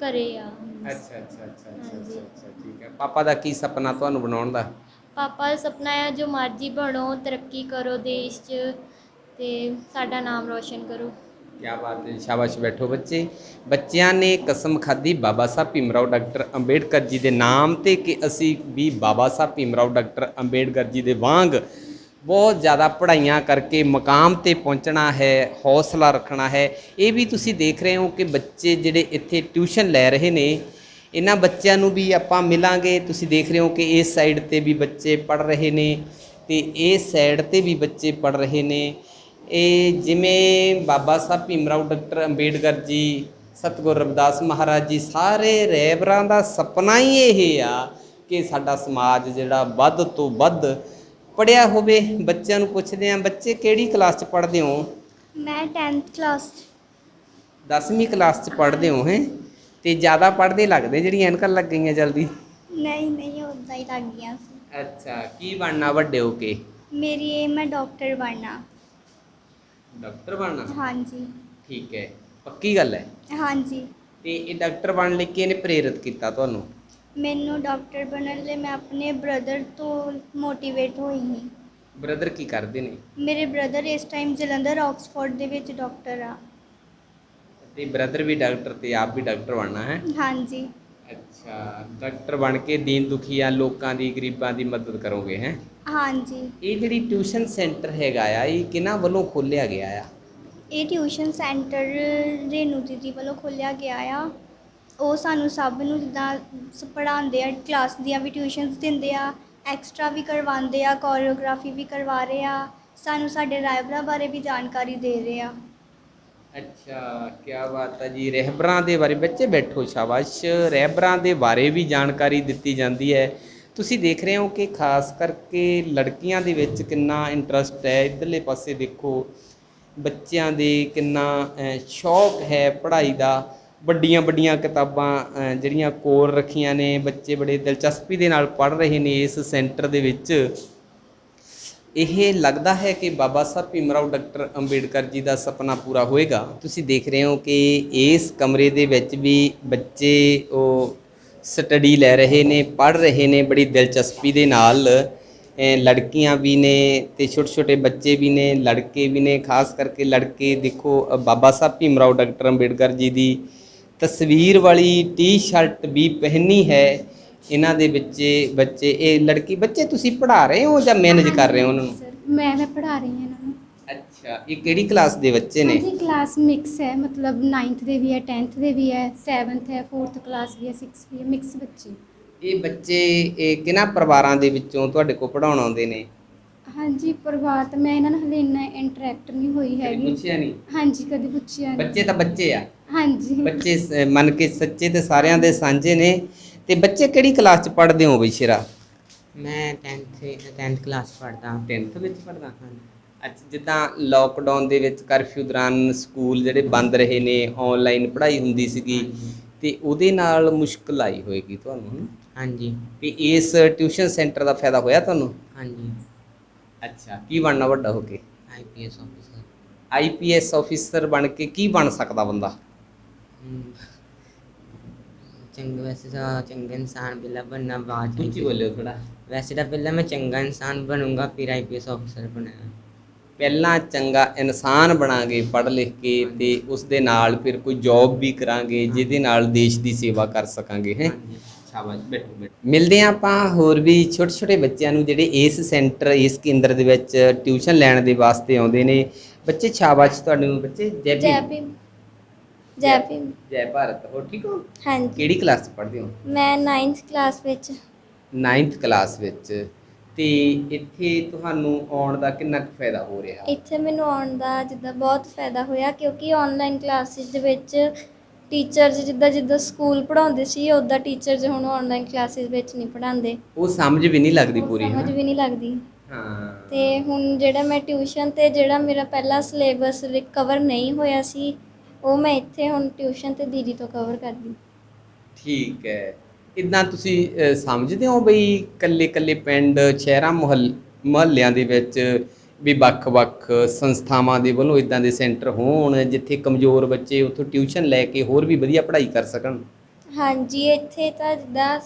Speaker 7: ਘਰੇ ਆ।
Speaker 1: ਅੱਛਾ ਅੱਛਾ ਅੱਛਾ ਅੱਛਾ
Speaker 7: ਹਾਂਜੀ।
Speaker 1: ਅੱਛਾ ਠੀਕ ਹੈ। ਪਾਪਾ ਦਾ ਕੀ ਸੁਪਨਾ ਤੁਹਾਨੂੰ ਬਣਾਉਣ ਦਾ?
Speaker 7: ਪਾਪਾ ਦਾ ਸੁਪਨਾ ਆ ਜੋ ਮਰਜ਼ੀ ਬਣੋ, ਤਰੱਕੀ ਕਰੋ ਦੇਸ਼ 'ਚ ਤੇ ਸਾਡਾ ਨਾਮ ਰੋਸ਼ਨ ਕਰੋ।
Speaker 1: ਕਿਆ ਬਾਤ ਹੈ, ਸ਼ਾਬਾਸ਼। ਬੈਠੋ ਬੱਚੇ। ਬੱਚਿਆਂ ਨੇ ਕਸਮ ਖਾਧੀ ਬਾਬਾ ਸਾਹਿਬ ਭੀਮ ਰਾਓ ਡਾਕਟਰ ਅੰਬੇਡਕਰ ਜੀ ਦੇ ਨਾਮ 'ਤੇ ਕਿ ਅਸੀਂ ਵੀ ਬਾਬਾ ਸਾਹਿਬ ਭੀਮ ਰਾਓ ਡਾਕਟਰ ਅੰਬੇਡਕਰ ਜੀ ਦੇ ਵਾਂਗ ਬਹੁਤ ਜ਼ਿਆਦਾ ਪੜ੍ਹਾਈਆਂ ਕਰਕੇ ਮੁਕਾਮ 'ਤੇ ਪਹੁੰਚਣਾ ਹੈ, ਹੌਸਲਾ ਰੱਖਣਾ ਹੈ। ਇਹ ਵੀ ਤੁਸੀਂ ਦੇਖ ਰਹੇ ਹੋ ਕਿ ਬੱਚੇ ਜਿਹੜੇ ਇੱਥੇ ਟਿਊਸ਼ਨ ਲੈ ਰਹੇ ਨੇ, ਇਹਨਾਂ ਬੱਚਿਆਂ ਨੂੰ ਵੀ ਆਪਾਂ ਮਿਲਾਂਗੇ। ਤੁਸੀਂ ਦੇਖ ਰਹੇ ਹੋ ਕਿ ਇਸ ਸਾਈਡ 'ਤੇ ਵੀ ਬੱਚੇ ਪੜ੍ਹ ਰਹੇ ਨੇ ਤੇ ਇਸ ਸਾਈਡ 'ਤੇ ਵੀ ਬੱਚੇ ਪੜ੍ਹ ਰਹੇ ਨੇ। ਇਹ ਜਿਵੇਂ ਬਾਬਾ ਸਾਹਿਬ ਭੀਮ ਰਾਓ ਡਾਕਟਰ ਅੰਬੇਡਕਰ ਜੀ, ਸਤਿਗੁਰੂ ਰਵਿਦਾਸ ਮਹਾਰਾਜ ਜੀ, ਸਾਰੇ ਰਹਿਬਰਾਂ ਦਾ ਸੁਪਨਾ ਹੀ ਇਹ ਆ ਕਿ ਸਾਡਾ ਸਮਾਜ ਜਿਹੜਾ ਵੱਧ ਤੋਂ ਵੱਧ ਪੜ੍ਹਿਆ ਹੋਵੇ। ਬੱਚਿਆਂ ਨੂੰ ਪੁੱਛਦੇ ਹਾਂ, ਬੱਚੇ ਕਿਹੜੀ ਕਲਾਸ 'ਚ ਪੜ੍ਹਦੇ ਹੋ?
Speaker 2: ਮੈਂ 10th ਕਲਾਸ 'ਚ।
Speaker 1: 10ਵੀਂ ਕਲਾਸ 'ਚ ਪੜ੍ਹਦੇ ਹੋ ਹੈ? ਤੇ ਜ਼ਿਆਦਾ ਪੜ੍ਹਦੇ ਲੱਗਦੇ ਜਿਹੜੀਆਂ ਐਨਕਾਂ ਲੱਗ ਗਈਆਂ ਜਲਦੀ।
Speaker 2: ਨਹੀਂ ਨਹੀਂ, ਉੱਦਾਂ ਹੀ ਲੱਗ ਗਈਆਂ ਸੀ।
Speaker 1: ਅੱਛਾ। ਕੀ ਬਣਨਾ ਵੱਡੇ ਹੋ ਕੇ?
Speaker 2: ਮੇਰੀ ਏਮ ਹੈ ਡਾਕਟਰ ਬਣਨਾ।
Speaker 1: ਡਾਕਟਰ ਬਣਨਾ?
Speaker 2: ਹਾਂਜੀ।
Speaker 1: ਠੀਕ ਹੈ, ਪੱਕੀ ਗੱਲ ਹੈ?
Speaker 2: ਹਾਂਜੀ।
Speaker 1: ਤੇ ਇਹ ਡਾਕਟਰ ਬਣਨ ਲਈ ਕਿਹਨੇ ਪ੍ਰੇਰਿਤ ਕੀਤਾ ਤੁਹਾਨੂੰ?
Speaker 2: ਮੈਨੂੰ ਡਾਕਟਰ ਬਣਨ ਲਈ ਮੈਂ ਆਪਣੇ ਬ੍ਰਦਰ ਤੋਂ ਮੋਟੀਵੇਟ ਹੋਈ ਸੀ।
Speaker 1: ਬ੍ਰਦਰ ਕੀ ਕਰਦੇ ਨੇ?
Speaker 2: ਮੇਰੇ ਬ੍ਰਦਰ ਇਸ ਟਾਈਮ ਜਲੰਧਰ ਆਕਸਫੋਰਡ ਦੇ ਵਿੱਚ ਡਾਕਟਰ ਆ।
Speaker 1: ਤੇ ਬ੍ਰਦਰ ਵੀ ਡਾਕਟਰ ਤੇ ਆਪ ਵੀ ਡਾਕਟਰ ਬਣਨਾ ਹੈ?
Speaker 2: ਹਾਂਜੀ।
Speaker 1: ਅੱਛਾ। ਡਾਕਟਰ ਬਣ ਕੇ ਦੀਨ ਦੁਖੀਆਂ ਲੋਕਾਂ ਦੀ, ਗਰੀਬਾਂ ਦੀ ਮਦਦ ਕਰੋਗੇ ਹੈ?
Speaker 2: ਹਾਂਜੀ।
Speaker 1: ਇਹ ਜਿਹੜੀ ਟਿਊਸ਼ਨ ਸੈਂਟਰ ਹੈਗਾ ਆ, ਇਹ ਕਿਹਨਾਂ ਵੱਲੋਂ ਖੋਲ੍ਹਿਆ ਗਿਆ ਆ?
Speaker 2: ਇਹ ਟਿਊਸ਼ਨ ਸੈਂਟਰ ਰੇਨੂ ਦੀਦੀ ਵੱਲੋਂ ਖੋਲ੍ਹਿਆ ਗਿਆ ਆ। ਉਹ ਸਾਨੂੰ ਸਭ ਨੂੰ ਜਿੱਦਾਂ ਪੜ੍ਹਾਉਂਦੇ ਆ, ਕਲਾਸ ਦੀਆਂ ਵੀ ਟਿਊਸ਼ਨਸ ਦਿੰਦੇ ਆ, ਐਕਸਟਰਾ ਵੀ ਕਰਵਾਉਂਦੇ ਆ, ਕੋਰੀਓਗ੍ਰਾਫੀ ਵੀ ਕਰਵਾ ਰਹੇ ਆ, ਸਾਨੂੰ ਸਾਡੇ ਰਾਇਬਰਾਂ ਬਾਰੇ ਵੀ ਜਾਣਕਾਰੀ ਦੇ ਰਹੇ ਆ।
Speaker 1: ਅੱਛਾ, ਕਿਆ ਬਾਤ ਹੈ ਜੀ। ਰਹਿਬਰਾਂ ਦੇ ਬਾਰੇ, ਬੱਚੇ ਬੈਠੋ, ਸ਼ਾਬਾਸ਼। ਰਹਿਬਰਾਂ ਦੇ ਬਾਰੇ ਵੀ ਜਾਣਕਾਰੀ ਦਿੱਤੀ ਜਾਂਦੀ ਹੈ। ਤੁਸੀਂ ਦੇਖ ਰਹੇ ਹੋ ਕਿ ਖਾਸ ਕਰਕੇ ਲੜਕੀਆਂ ਦੇ ਵਿੱਚ ਕਿੰਨਾ ਇੰਟਰਸਟ ਹੈ। ਇੱਧਰਲੇ ਪਾਸੇ ਦੇਖੋ, ਬੱਚਿਆਂ ਦੇ ਕਿੰਨਾ ਸ਼ੌਕ ਹੈ ਪੜ੍ਹਾਈ ਦਾ। ਵੱਡੀਆਂ ਵੱਡੀਆਂ ਕਿਤਾਬਾਂ ਜਿਹੜੀਆਂ ਕੋਲ ਰੱਖੀਆਂ ਨੇ, ਬੱਚੇ ਬੜੇ ਦਿਲਚਸਪੀ ਦੇ ਨਾਲ ਪੜ੍ਹ ਰਹੇ ਨੇ ਇਸ ਸੈਂਟਰ ਦੇ ਵਿੱਚ। ਇਹ ਲੱਗਦਾ ਹੈ ਕਿ ਬਾਬਾ ਸਾਹਿਬ ਭੀਮ ਰਾਓ ਡਾਕਟਰ ਅੰਬੇਡਕਰ ਜੀ ਦਾ ਸੁਪਨਾ ਪੂਰਾ ਹੋਏਗਾ। ਤੁਸੀਂ ਦੇਖ ਰਹੇ ਹੋ ਕਿ ਇਸ ਕਮਰੇ ਦੇ ਵਿੱਚ ਵੀ ਬੱਚੇ ਉਹ ਸਟੱਡੀ ਲੈ ਰਹੇ ਨੇ, ਪੜ੍ਹ ਰਹੇ ਨੇ ਬੜੀ ਦਿਲਚਸਪੀ ਦੇ ਨਾਲ। ਲੜਕੀਆਂ ਵੀ ਨੇ ਤੇ ਛੋਟੇ ਛੋਟੇ ਬੱਚੇ ਵੀ ਨੇ, ਲੜਕੇ ਵੀ ਨੇ। ਖਾਸ ਕਰਕੇ ਲੜਕੇ ਦੇਖੋ, ਬਾਬਾ ਸਾਹਿਬ ਭੀਮ ਰਾਓ ਡਾਕਟਰ ਅੰਬੇਡਕਰ ਜੀ ਦੀ ਤਸਵੀਰ ਵਾਲੀ ਟੀ-ਸ਼ਰਟ ਵੀ ਪਹਿਨੀ ਹੈ ਇਹਨਾਂ ਦੇ ਵਿੱਚ ਬੱਚੇ। ਇਹ ਲੜਕੀ ਬੱਚੇ ਤੁਸੀਂ ਪੜ੍ਹਾ ਰਹੇ ਹੋ ਜਾਂ ਮੈਨੇਜ ਕਰ ਰਹੇ ਹੋ ਉਹਨਾਂ ਨੂੰ?
Speaker 8: ਸਰ ਮੈਂ ਪੜ੍ਹਾ ਰਹੀ ਹਾਂ ਇਹਨਾਂ ਨੂੰ।
Speaker 1: ਅੱਛਾ। ਅੱਛਾ, ਇਹ ਕਿਹੜੀ ਕਲਾਸ ਦੇ ਬੱਚੇ ਨੇ?
Speaker 8: ਹਾਂਜੀ ਕਲਾਸ ਮਿਕਸ ਹੈ, ਮਤਲਬ 9th ਦੇ ਵੀ ਹੈ, 10th ਦੇ ਵੀ ਹੈ, 7th ਹੈ, 4th ਕਲਾਸ ਵੀ ਹੈ, 6th ਵੀ ਹੈ, ਮਿਕਸ ਬੱਚੇ।
Speaker 1: ਇਹ ਬੱਚੇ ਕਿਹਨਾਂ ਪਰਿਵਾਰਾਂ ਦੇ ਵਿੱਚੋਂ ਤੁਹਾਡੇ ਕੋਲ ਪੜ੍ਹਾਉਣ ਆਉਂਦੇ ਨੇ?
Speaker 8: ਹਾਂਜੀ ਪਰਿਵਾਰ ਤਾਂ ਮੈਂ ਇਹਨਾਂ ਨਾਲ ਹਲੇ ਇੰਨਾ ਇੰਟਰੈਕਟ ਨਹੀਂ ਹੋਈ
Speaker 1: ਕਦੇ
Speaker 8: ਹੈਗੀ।
Speaker 1: ਪੁੱਛਿਆ ਨਹੀਂ?
Speaker 8: ਹਾਂਜੀ ਕਦੇ ਪੁੱਛਿਆ ਨਹੀਂ।
Speaker 1: ਬੱਚੇ ਤਾਂ ਬੱਚੇ ਆ,
Speaker 8: ਹਾਂਜੀ
Speaker 1: ਬੱਚੇ ਮੰਨ ਕੇ ਸੱਚੇ ਤੇ ਸਾਰਿਆਂ ਦੇ ਸਾਂਝੇ ਨੇ। ਤੇ ਬੱਚੇ ਕਿਹੜੀ ਕਲਾਸ 'ਚ ਪੜ੍ਹਦੇ ਹੋ ਬਈ ਸ਼ੇਰਾ?
Speaker 9: ਮੈਂ 10th ਕਲਾਸ ਪੜ੍ਹਦਾ।
Speaker 1: 10th ਵਿੱਚ ਪੜ੍ਹਦਾ? ਅੱਛਾ, ਜਿੱਦਾਂ ਲੋਕਡਾਊਨ ਦੇ ਵਿੱਚ ਕਰਫਿਊ ਦੌਰਾਨ ਸਕੂਲ ਜਿਹੜੇ ਬੰਦ ਰਹੇ ਨੇ, ਆਨਲਾਈਨ ਪੜ੍ਹਾਈ ਹੁੰਦੀ ਸੀਗੀ, ਤੇ ਉਹਦੇ ਨਾਲ ਮੁਸ਼ਕਲ ਆਈ ਹੋਏਗੀ ਤੁਹਾਨੂੰ, ਹੈ ਨਾ?
Speaker 9: ਹਾਂਜੀ
Speaker 1: ਤੇ ਇਸ ਟਿਊਸ਼ਨ ਸੈਂਟਰ ਦਾ ਫਾਇਦਾ ਹੋਇਆ ਤੁਹਾਨੂੰ?
Speaker 9: ਹਾਂਜੀ।
Speaker 1: ਅੱਛਾ, ਕੀ ਬਣਨਾ ਵੱਡਾ ਹੋ ਕੇ?
Speaker 9: IPS officer.
Speaker 1: ਆਈਪੀਐਸ ਆਫੀਸਰ ਬਣ ਕੇ ਕੀ ਬਣ ਸਕਦਾ ਬੰਦਾ?
Speaker 9: ਚੰਗਾ, ਵੈਸੇ ਤਾਂ ਚੰਗਾ ਇਨਸਾਨ ਪਹਿਲਾਂ ਬਣਨਾ, ਬਾਅਦ
Speaker 1: ਉੱਚੀ ਬੋਲਿਓ ਥੋੜਾ।
Speaker 9: ਵੈਸੇ ਤਾਂ ਪਹਿਲਾਂ ਮੈਂ ਚੰਗਾ ਇਨਸਾਨ ਬਣੂੰਗਾ, ਫਿਰ ਆਈਪੀਐਸ ਆਫੀਸਰ ਬਣਾਂਗਾ।
Speaker 1: ਪਹਿਲਾਂ ਚੰਗਾ ਇਨਸਾਨ ਬਣਾਂਗੇ ਪੜ੍ਹ ਲਿਖ ਕੇ, ਤੇ ਉਸ ਦੇ ਨਾਲ ਫਿਰ ਕੋਈ ਜੌਬ ਵੀ ਕਰਾਂਗੇ ਜਿਹਦੇ ਨਾਲ ਦੇਸ਼ ਦੀ ਸੇਵਾ ਕਰ ਸਕਾਂਗੇ, ਹੈ। ਸ਼ਾਬਾਸ਼, ਬੈਠੋ ਬੈਠੋ। ਮਿਲਦੇ ਹਾਂ ਆਪਾਂ ਹੋਰ ਵੀ ਛੋਟੇ ਛੋਟੇ ਬੱਚਿਆਂ ਨੂੰ ਜਿਹੜੇ ਇਸ ਸੈਂਟਰ, ਇਸ ਕੇਂਦਰ ਦੇ ਵਿੱਚ ਟਿਊਸ਼ਨ ਲੈਣ ਦੇ ਵਾਸਤੇ ਆਉਂਦੇ ਨੇ। ਬੱਚੇ ਸ਼ਾਬਾਸ਼ ਤੁਹਾਨੂੰ। ਬੱਚੇ ਜੈ
Speaker 2: ਜੈ
Speaker 1: ਭੀਮ।
Speaker 2: ਭੀਮ। ਜੈ ਭੀਮ।
Speaker 1: ਜੈ ਭਾਰਤ। ਹੋਰ ਠੀਕ ਹੋ?
Speaker 2: ਹਾਂਜੀ
Speaker 1: ਕਿਹੜੀ ਕਲਾਸ 'ਚ ਪੜ੍ਹਦੇ ਹੋ?
Speaker 2: ਮੈਂ 9th ਕਲਾਸ ਵਿੱਚ।
Speaker 1: 9th ਕਲਾਸ ਵਿੱਚ। ਤੇ ਇੱਥੇ ਤੁਹਾਨੂੰ ਆਉਣ ਦਾ ਕਿੰਨਾ ਕੁ ਫਾਇਦਾ ਹੋ ਰਿਹਾ?
Speaker 2: ਇੱਥੇ ਮੈਨੂੰ ਆਉਣ ਦਾ ਜਿੱਦਾਂ ਬਹੁਤ ਫਾਇਦਾ ਹੋਇਆ, ਕਿਉਂਕਿ ਆਨਲਾਈਨ ਕਲਾਸਿਸ ਦੇ ਵਿੱਚ ਟੀਚਰਸ ਜਿੱਦਾਂ ਸਕੂਲ ਪੜ੍ਹਾਉਂਦੇ ਸੀ, ਉੱਦਾਂ ਟੀਚਰਸ ਹੁਣ ਆਨਲਾਈਨ ਕਲਾਸਿਸ ਵਿੱਚ ਨਹੀਂ ਪੜ੍ਹਾਉਂਦੇ।
Speaker 1: ਉਹ ਸਮਝ ਵੀ ਨਹੀਂ ਲੱਗਦੀ ਪੂਰੀ,
Speaker 2: ਸਮਝ ਵੀ ਨਹੀਂ ਲੱਗਦੀ।
Speaker 1: ਹਾਂ।
Speaker 2: ਤੇ ਹੁਣ ਜਿਹੜਾ ਮੈਂ ਟਿਊਸ਼ਨ 'ਤੇ ਜਿਹੜਾ ਮੇਰਾ ਪਹਿਲਾ ਸਿਲੇਬਸ ਕਵਰ ਨਹੀਂ ਹੋਇਆ ਸੀ, ਉਹ ਮੈਂ ਇੱਥੇ ਹੁਣ ਟਿਊਸ਼ਨ 'ਤੇ ਦੀਦੀ ਤੋਂ ਕਵਰ ਕਰਦੀ।
Speaker 1: ਠੀਕ ਹੈ। ਇੱਦਾਂ ਤੁਸੀਂ ਸਮਝਦੇ ਹੋ ਬਈ ਇਕੱਲੇ ਇਕੱਲੇ ਪਿੰਡ, ਸ਼ਹਿਰਾਂ, ਮੁਹੱਲਿਆਂ ਦੇ ਵਿੱਚ ਵੀ ਵੱਖ-ਵੱਖ ਸੰਸਥਾਵਾਂ ਦੇ ਵੱਲੋਂ ਇੱਦਾਂ ਦੇ ਸੈਂਟਰ ਹੋਣ ਜਿੱਥੇ ਕਮਜ਼ੋਰ ਬੱਚੇ ਉੱਥੋਂ ਟਿਊਸ਼ਨ ਲੈ ਕੇ ਹੋਰ ਵੀ ਵਧੀਆ ਪੜ੍ਹਾਈ ਕਰ ਸਕਣ?
Speaker 2: ਹਾਂਜੀ, ਇੱਥੇ ਤਾਂ ਜਿੱਦਾਂ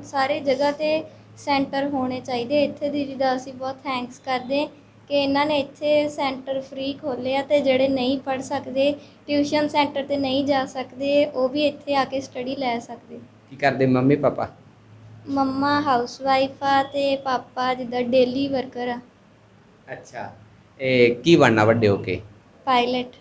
Speaker 2: ਸਾਰੇ ਜਗ੍ਹਾ 'ਤੇ ਸੈਂਟਰ ਹੋਣੇ ਚਾਹੀਦੇ। ਇੱਥੇ ਦੀਦੀ ਦਾ ਅਸੀਂ ਬਹੁਤ ਥੈਂਕਸ ਕਰਦੇ ਕਿ ਇਹਨਾਂ ਨੇ ਇੱਥੇ ਸੈਂਟਰ ਫ੍ਰੀ ਖੋਲ੍ਹੇ ਆ, ਅਤੇ ਜਿਹੜੇ ਨਹੀਂ ਪੜ੍ਹ ਸਕਦੇ, ਟਿਊਸ਼ਨ ਸੈਂਟਰ 'ਤੇ ਨਹੀਂ ਜਾ ਸਕਦੇ, ਉਹ ਵੀ ਇੱਥੇ ਆ ਕੇ ਸਟੱਡੀ ਲੈ ਸਕਦੇ।
Speaker 1: ਕੀ ਕਰਦੇ mummy papa?
Speaker 2: Mumma house wife ਆ ਅਤੇ ਪਾਪਾ ਜਿੱਦਾਂ ਡੇਲੀ ਵਰਕਰ ਆ।
Speaker 1: ਅੱਛਾ, ਇਹ ਕੀ ਬਣਨਾ ਵੱਡੇ ਹੋ ਕੇ?
Speaker 2: ਪਾਇਲਟ।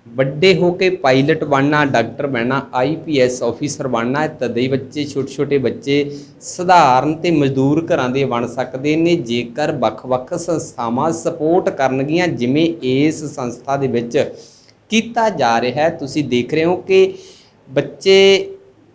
Speaker 1: ਵੱਡੇ ਹੋ ਕੇ ਪਾਇਲਟ ਬਣਨਾ, ਡਾਕਟਰ ਬਣਨਾ, ਆਈਪੀਐਸ ਆਫੀਸਰ ਬਣਨਾ, ਤਦੇ ਹੀ ਬੱਚੇ, ਛੋਟੇ ਛੋਟੇ ਬੱਚੇ ਸਧਾਰਨ ਤੇ ਮਜ਼ਦੂਰ ਘਰਾਂ ਦੇ ਬਣ ਸਕਦੇ ਨੇ ਜੇਕਰ ਵੱਖ-ਵੱਖ ਸੰਸਥਾਵਾਂ ਸਪੋਰਟ ਕਰਨਗੀਆਂ, ਜਿਵੇਂ ਇਸ ਸੰਸਥਾ ਦੇ ਵਿੱਚ ਕੀਤਾ ਜਾ ਰਿਹਾ ਹੈ। ਤੁਸੀਂ ਦੇਖ ਰਹੇ ਹੋ ਕਿ ਬੱਚੇ,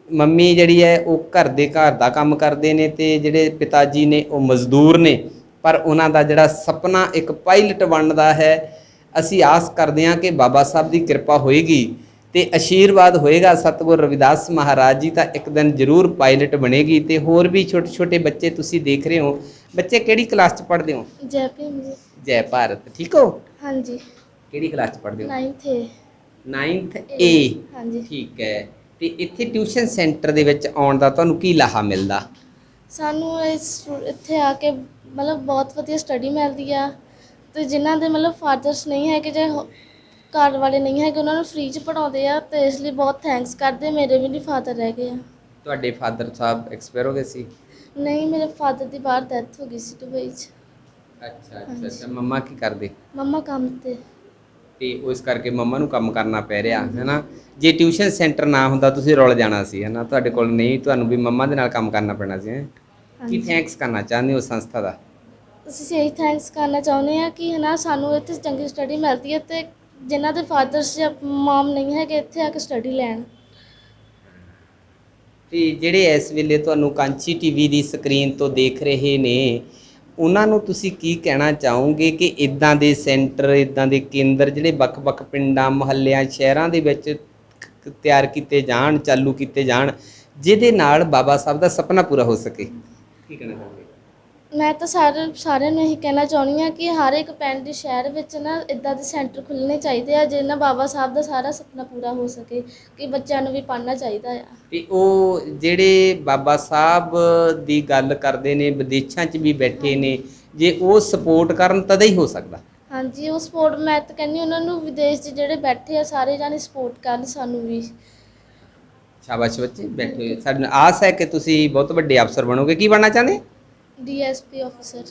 Speaker 1: ਮੰਮੀ ਜਿਹੜੀ ਹੈ ਉਹ ਘਰ ਦਾ ਕੰਮ ਕਰਦੇ ਨੇ, ਤੇ ਜਿਹੜੇ ਪਿਤਾ ਜੀ ਨੇ ਉਹ ਮਜ਼ਦੂਰ ਨੇ, ਪਰ ਉਹਨਾਂ ਦਾ ਜਿਹੜਾ ਸੁਪਨਾ ਇੱਕ ਪਾਇਲਟ ਬਣਨ ਦਾ ਹੈ। ਅਸੀਂ ਆਸ ਕਰਦੇ ਹਾਂ ਕਿ ਬਾਬਾ ਸਾਹਿਬ ਦੀ ਕਿਰਪਾ ਹੋਏਗੀ ਤੇ ਆਸ਼ੀਰਵਾਦ ਹੋਏਗਾ ਸਤਿਗੁਰ ਰਵਿਦਾਸ ਮਹਾਰਾਜ ਜੀ, ਤਾਂ ਇੱਕ ਦਿਨ ਜ਼ਰੂਰ ਪਾਇਲਟ ਬਣੇਗੀ। ਤੇ ਹੋਰ ਵੀ ਛੋਟੇ ਛੋਟੇ ਬੱਚੇ ਤੁਸੀਂ ਦੇਖ ਰਹੇ ਹੋ। ਬੱਚੇ ਕਿਹੜੀ ਕਲਾਸ 'ਚ ਪੜ੍ਹਦੇ ਹੋ?
Speaker 8: ਜੈ ਭੀਮ ਜੀ।
Speaker 1: ਜੈ ਭਾਰਤ। ਠੀਕ ਹੋ?
Speaker 8: ਹਾਂਜੀ
Speaker 1: ਕਿਹੜੀ ਕਲਾਸ 'ਚ ਪੜ੍ਹਦੇ ਹੋ?
Speaker 8: 9th A.
Speaker 1: 9th A।
Speaker 8: ਹਾਂਜੀ।
Speaker 1: ਠੀਕ ਹੈ। ਤੇ ਇੱਥੇ ਟਿਊਸ਼ਨ ਸੈਂਟਰ ਦੇ ਵਿੱਚ ਆਉਣ ਦਾ ਤੁਹਾਨੂੰ ਕੀ ਲਾਹਾ ਮਿਲਦਾ?
Speaker 8: ਸਾਨੂੰ ਇੱਥੇ ਆ ਕੇ ਮਤਲਬ ਬਹੁਤ ਵਧੀਆ ਸਟੱਡੀ ਮਿਲਦੀ ਆ, ਅਤੇ ਜਿਨ੍ਹਾਂ ਦੇ ਮਤਲਬ ਫਾਦਰਸ ਨਹੀਂ ਹੈਗੇ, ਜੇ ਘਰ ਵਾਲੇ ਨਹੀਂ ਹੈਗੇ, ਉਹਨਾਂ ਨੂੰ ਫ੍ਰੀ 'ਚ ਪੜ੍ਹਾਉਂਦੇ ਆ, ਅਤੇ ਇਸ ਲਈ ਬਹੁਤ ਥੈਂਕਸ ਕਰਦੇ। ਮੇਰੇ ਵੀ ਨਹੀਂ ਫਾਦਰ ਰਹਿ ਗਏ ਆ।
Speaker 1: ਤੁਹਾਡੇ ਫਾਦਰ ਸਾਹਿਬ ਐਕਸਪਾਇਰ ਹੋ ਗਏ ਸੀ?
Speaker 8: ਨਹੀਂ, ਮੇਰੇ ਫਾਦਰ ਦੀ ਬਾਹਰ ਡੈਥ ਹੋ ਗਈ ਸੀ ਦੁਬਈ 'ਚ।
Speaker 1: ਅੱਛਾ ਅੱਛਾ ਅੱਛਾ। ਮੰਮਾ ਕੀ ਕਰਦੇ?
Speaker 8: ਮੰਮਾ ਕੰਮ 'ਤੇ।
Speaker 1: ਤੇ ਉਸ ਕਰਕੇ ਮੰਮਾ ਨੂੰ ਕੰਮ ਕਰਨਾ ਪੈ ਰਿਹਾ ਹੈ ਨਾ। ਜੇ ਟਿਊਸ਼ਨ ਸੈਂਟਰ ਨਾ ਹੁੰਦਾ ਤੁਸੀਂ ਰੁਲ ਜਾਣਾ ਸੀ, ਹੈ ਨਾ, ਤੁਹਾਡੇ ਕੋਲ ਨਹੀਂ, ਤੁਹਾਨੂੰ ਵੀ ਮੰਮਾ ਦੇ ਨਾਲ ਕੰਮ ਕਰਨਾ ਪੈਣਾ ਸੀ। ਕੀ ਥੈਂਕਸ ਕਰਨਾ ਚਾਹੁੰਦੇ ਹੋ ਸੰਸਥਾ ਦਾ?
Speaker 8: ਅਸੀਂ ਇਹੀ ਥੈਂਕਸ ਕਰਨਾ ਚਾਹੁੰਦੇ ਹਾਂ ਕਿ ਹੈ ਨਾ ਸਾਨੂੰ ਇੱਥੇ ਚੰਗੀ ਸਟੱਡੀ ਮਿਲਦੀ ਹੈ, ਅਤੇ ਜਿਨ੍ਹਾਂ ਦੇ ਫਾਦਰਸ ਜਾਂ ਮਮ ਨਹੀਂ ਹੈਗੇ, ਇੱਥੇ ਆ ਕੇ ਸਟੱਡੀ ਲੈਣ।
Speaker 1: ਤੇ ਜਿਹੜੇ ਇਸ ਵੇਲੇ ਤੁਹਾਨੂੰ ਕਾਂਚੀ ਟੀਵੀ ਦੀ ਸਕਰੀਨ ਤੋਂ ਦੇਖ ਰਹੇ ਨੇ, ਉਹਨਾਂ ਨੂੰ ਤੁਸੀਂ ਕੀ ਕਹਿਣਾ ਚਾਹੋਗੇ ਕਿ ਇੱਦਾਂ ਦੇ ਸੈਂਟਰ, ਇੱਦਾਂ ਦੇ ਕੇਂਦਰ ਜਿਹੜੇ ਵੱਖ-ਵੱਖ ਪਿੰਡਾਂ, ਮੁਹੱਲਿਆਂ, ਸ਼ਹਿਰਾਂ ਦੇ ਵਿੱਚ ਤਿਆਰ ਕੀਤੇ ਜਾਣ, ਚਾਲੂ ਕੀਤੇ ਜਾਣ, ਜਿਹਦੇ ਨਾਲ ਬਾਬਾ ਸਾਹਿਬ ਦਾ ਸੁਪਨਾ ਪੂਰਾ ਹੋ ਸਕੇ? ਕੀ ਕਹਿਣਾ ਚਾਹੋਗੇ?
Speaker 8: ਮੈਂ ਤਾਂ ਸਾਰਿਆਂ ਨੂੰ ਇਹੀ ਕਹਿਣਾ ਚਾਹੁੰਦੀ ਹਾਂ ਕਿ ਹਰ ਇੱਕ ਪਿੰਡ, ਸ਼ਹਿਰ ਵਿੱਚ ਨਾ ਇੱਦਾਂ ਦੇ ਸੈਂਟਰ ਖੁੱਲ੍ਹਣੇ ਚਾਹੀਦੇ ਆ, ਜਿਹਦੇ ਨਾਲ ਬਾਬਾ ਸਾਹਿਬ ਦਾ ਸਾਰਾ ਸੁਪਨਾ ਪੂਰਾ ਹੋ ਸਕੇ, ਕਿ ਬੱਚਿਆਂ ਨੂੰ ਵੀ ਪੜ੍ਹਨਾ ਚਾਹੀਦਾ ਆ।
Speaker 1: ਤੇ ਉਹ ਜਿਹੜੇ ਬਾਬਾ ਸਾਹਿਬ ਦੀ ਗੱਲ ਕਰਦੇ ਨੇ, ਵਿਦੇਸ਼ਾਂ 'ਚ ਵੀ ਬੈਠੇ ਨੇ, ਜੇ ਉਹ ਸਪੋਰਟ ਕਰਨ ਤਦ ਹੀ ਹੋ ਸਕਦਾ।
Speaker 8: ਹਾਂਜੀ, ਉਹ ਸਪੋਰਟ, ਮੈਂ ਤਾਂ ਕਹਿੰਦੀ ਉਹਨਾਂ ਨੂੰ ਵਿਦੇਸ਼ 'ਚ ਜਿਹੜੇ ਬੈਠੇ ਆ ਸਾਰੇ ਜਾਣੇ ਸਪੋਰਟ ਕਰਨ ਸਾਨੂੰ ਵੀ।
Speaker 1: ਸ਼ਾਬਾਸ਼ ਬੱਚੇ, ਬੈਠੇ ਹੋਏ। ਸਾਨੂੰ ਆਸ ਹੈ ਕਿ ਤੁਸੀਂ ਬਹੁਤ ਵੱਡੇ ਅਫਸਰ ਬਣੋਗੇ। ਕੀ ਬਣਨਾ ਚਾਹੁੰਦੇ?
Speaker 8: DSP officer.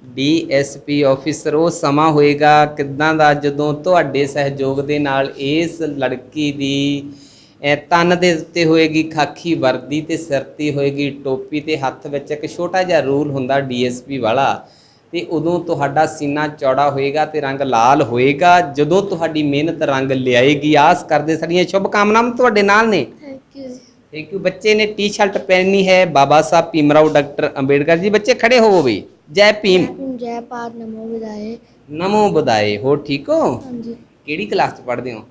Speaker 1: ਡੀਐਸਪੀ ਆਫਿਸਰ ਉਹ ਸਮਾਂ ਹੋਏਗਾ ਕਿੱਦਾਂ ਦਾ ਜਦੋਂ ਤੁਹਾਡੇ ਸਹਿਯੋਗ ਦੇ ਨਾਲ ਇਸ ਲੜਕੀ ਦੀ ਤਨ ਦੇ ਉੱਤੇ ਹੋਏਗੀ ਖਾਕੀ ਵਰਦੀ ਤੇ ਸਿਰ ਤੇ ਹੋਏਗੀ ਟੋਪੀ ਤੇ ਹੱਥ ਵਿੱਚ ਇੱਕ ਛੋਟਾ ਜਿਹਾ ਰੂਲ ਹੁੰਦਾ ਡੀਐਸਪੀ ਵਾਲਾ, ਤੇ ਉਦੋਂ ਤੁਹਾਡਾ ਸੀਨਾ ਚੌੜਾ ਹੋਏਗਾ ਤੇ ਰੰਗ ਲਾਲ ਹੋਏਗਾ ਜਦੋਂ ਤੁਹਾਡੀ ਮਿਹਨਤ ਰੰਗ ਲਿਆਏਗੀ। ਆਸ ਕਰਦੇ ਸਾਡੀਆਂ ਸ਼ੁਭ ਕਾਮਨਾਵਾਂ ਤੁਹਾਡੇ ਨਾਲ ਨੇ।
Speaker 8: Thank you.
Speaker 1: Thank you. ਬੱਚੇ ਨੇ ਟੀ-ਸ਼ਰਟ ਪਹਿਨੀ ਹੈ ਬਾਬਾ ਸਾਹਿਬ ਭੀਮਰਾਓ ਡਾਕਟਰ ਅੰਬੇਡਕਰ ਜੀ। ਬੱਚੇ ਖੜੇ ਹੋਵੋ ਬਈ। ਜੈ ਭੀਮ।
Speaker 8: ਜੈ ਭਾਰਤ ਨਮੋ ਵਿਦਾਏ।
Speaker 1: ਨਮੋ ਬਧਾਏ। ਹੋ ਠੀਕ ਹੋ?
Speaker 8: ਹਾਂਜੀ।
Speaker 1: ਕਿਹੜੀ ਕਲਾਸ 'ਚ ਪੜ੍ਹਦੇ ਹੋ?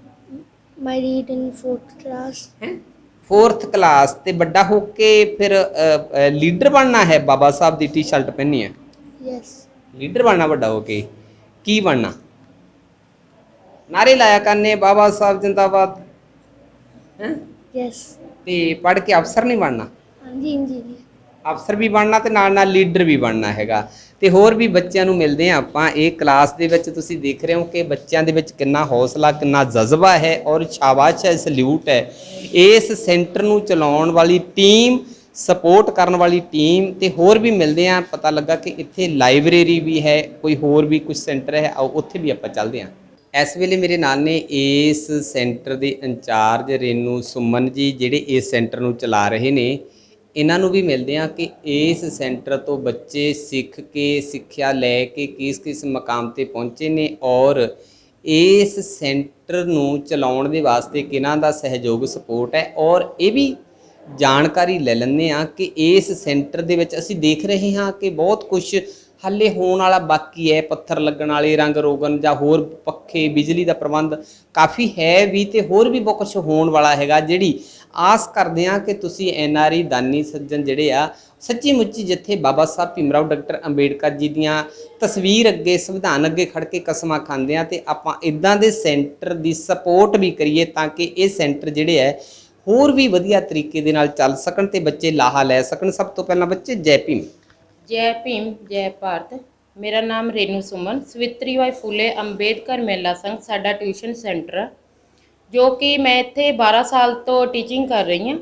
Speaker 8: ਮਾਈ ਰੀਡ ਇਨ 4th ਕਲਾਸ।
Speaker 1: ਹੈ 4th ਕਲਾਸ। ਤੇ ਵੱਡਾ ਹੋ ਕੇ ਫਿਰ ਲੀਡਰ ਬਣਨਾ ਹੈ? ਬਾਬਾ ਸਾਹਿਬ ਦੀ ਟੀ-ਸ਼ਰਟ ਪਹਿਨੀ ਹੈ,
Speaker 8: ਯੈਸ।
Speaker 1: ਲੀਡਰ ਬਣਨਾ ਵੱਡਾ ਹੋ ਕੇ? ਕੀ ਬਣਨਾ? ਨਾਰੇ ਲਾਇਆ ਕਰਨੇ ਬਾਬਾ ਸਾਹਿਬ ਜਿੰਦਾਬਾਦ ਹੈ?
Speaker 8: ਯੈਸ।
Speaker 1: ਤੇ ਪੜ੍ਹ ਕੇ ਅਫਸਰ ਨਹੀਂ ਬਣਨਾ?
Speaker 8: ਹਾਂਜੀ ਇੰਜੀਨੀਅਰ।
Speaker 1: ਅਫਸਰ ਵੀ ਬਣਨਾ ਤੇ ਨਾਲ ਨਾਲ ਲੀਡਰ ਵੀ ਬਣਨਾ ਹੈਗਾ। ਤੇ ਹੋਰ ਵੀ ਬੱਚਿਆਂ ਨੂੰ ਮਿਲਦੇ ਹਾਂ ਆਪਾਂ। ਇਹ ਕਲਾਸ ਦੇ ਵਿੱਚ ਤੁਸੀਂ ਦੇਖ ਰਹੇ ਹੋ ਕਿ ਬੱਚਿਆਂ ਦੇ ਵਿੱਚ ਕਿੰਨਾ ਹੌਸਲਾ, ਕਿੰਨਾ ਜਜ਼ਬਾ ਹੈ ਔਰ ਸ਼ਾਬਾਸ਼ ਹੈ, ਸਲੂਟ ਹੈ। ਇਸ ਸੈਂਟਰ ਨੂੰ ਚਲਾਉਣ ਵਾਲੀ ਟੀਮ, ਸਪੋਰਟ ਕਰਨ ਵਾਲੀ ਟੀਮ, ਤੇ ਹੋਰ ਵੀ ਮਿਲਦੇ ਹਾਂ। ਪਤਾ ਲੱਗਾ ਕਿ ਇੱਥੇ ਲਾਇਬ੍ਰੇਰੀ ਵੀ ਹੈ, ਕੋਈ ਹੋਰ ਵੀ ਕੁਝ ਸੈਂਟਰ ਹੈ, ਆਓ ਉੱਥੇ ਵੀ ਆਪਾਂ ਚੱਲਦੇ ਹਾਂ। ਇਸ ਵੇਲੇ ਮੇਰੇ ਨਾਲ ਨੇ ਇਸ ਸੈਂਟਰ ਦੇ ਇੰਚਾਰਜ ਰੇਨੂ ਸੁਮਨ ਜੀ, ਜਿਹੜੇ ਇਸ ਸੈਂਟਰ ਨੂੰ ਚਲਾ ਰਹੇ ਨੇ। ਇਹਨਾਂ ਨੂੰ ਵੀ ਮਿਲਦੇ ਹਾਂ ਕਿ ਇਸ ਸੈਂਟਰ ਤੋਂ ਬੱਚੇ ਸਿੱਖ ਕੇ, ਸਿੱਖਿਆ ਲੈ ਕੇ ਕਿਸ ਕਿਸ ਮਕਾਮ ਤੇ ਪਹੁੰਚੇ ਨੇ ਔਰ ਇਸ ਸੈਂਟਰ ਨੂੰ ਚਲਾਉਣ ਦੇ ਵਾਸਤੇ ਕਿਹਨਾਂ ਦਾ ਸਹਿਯੋਗ, ਸਪੋਰਟ ਹੈ। ਔਰ ਇਹ ਵੀ ਜਾਣਕਾਰੀ ਲੈ ਲੈਂਦੇ ਹਾਂ ਕਿ ਇਸ ਸੈਂਟਰ ਦੇ ਵਿੱਚ ਅਸੀਂ ਦੇਖ ਰਹੇ ਹਾਂ ਕਿ ਬਹੁਤ ਕੁਝ ਹਾਲੇ ਹੋਣ ਵਾਲਾ ਬਾਕੀ ਹੈ। ਪੱਥਰ ਲੱਗਣ ਵਾਲੇ, ਰੰਗ ਰੋਗਨ ਜਾਂ ਹੋਰ ਪੱਖੇ, ਬਿਜਲੀ ਦਾ ਪ੍ਰਬੰਧ ਕਾਫੀ ਹੈ ਵੀ, ਤੇ ਹੋਰ ਵੀ ਬਹੁਤ ਕੁਝ ਹੋਣ ਵਾਲਾ ਹੈਗਾ। ਜਿਹੜੀ ਆਸ ਕਰਦੇ ਹਾਂ ਕਿ ਤੁਸੀਂ NRI ਦਾਨੀ ਸੱਜਣ ਜਿਹੜੇ ਆ ਸੱਚੀ ਮੁੱਚੀ ਜਿੱਥੇ ਬਾਬਾ ਸਾਹਿਬ ਭੀਮਰਾਓ ਡਾਕਟਰ ਅੰਬੇਡਕਰ ਜੀ ਦੀਆਂ ਤਸਵੀਰ ਅੱਗੇ, ਸੰਵਿਧਾਨ ਅੱਗੇ ਖੜ੍ਹ ਕੇ ਕਸਮਾਂ ਖਾਂਦੇ ਆ, ਤੇ ਆਪਾਂ ਇਦਾਂ ਦੇ ਸੈਂਟਰ ਦੀ ਸਪੋਰਟ ਵੀ ਕਰੀਏ ਤਾਂ ਕਿ ਇਹ ਸੈਂਟਰ ਜਿਹੜੇ ਹੈ ਹੋਰ ਵੀ ਵਧੀਆ ਤਰੀਕੇ ਦੇ ਨਾਲ ਚੱਲ ਸਕਣ ਤੇ ਬੱਚੇ ਲਾਹਾ ਲੈ ਸਕਣ। ਸਭ ਤੋਂ ਪਹਿਲਾਂ ਬੱਚੇ ਜੈ ਭੀਮ।
Speaker 10: ਜੈ ਭੀਮ, ਜੈ ਭਾਰਤ। ਮੇਰਾ ਨਾਮ ਰੇਨੂ ਸੁਮਨ, ਸਵਿਤਰੀ ਬਾਈ ਫੂਲੇ ਅੰਬੇਡਕਰ ਮਹਿਲਾ ਸੰਘ ਸਾਡਾ ਟਿਊਸ਼ਨ ਸੈਂਟਰ ਆ, ਜੋ ਕਿ ਮੈਂ ਇੱਥੇ 12 ਸਾਲ ਤੋਂ ਟੀਚਿੰਗ ਕਰ ਰਹੀ ਹਾਂ।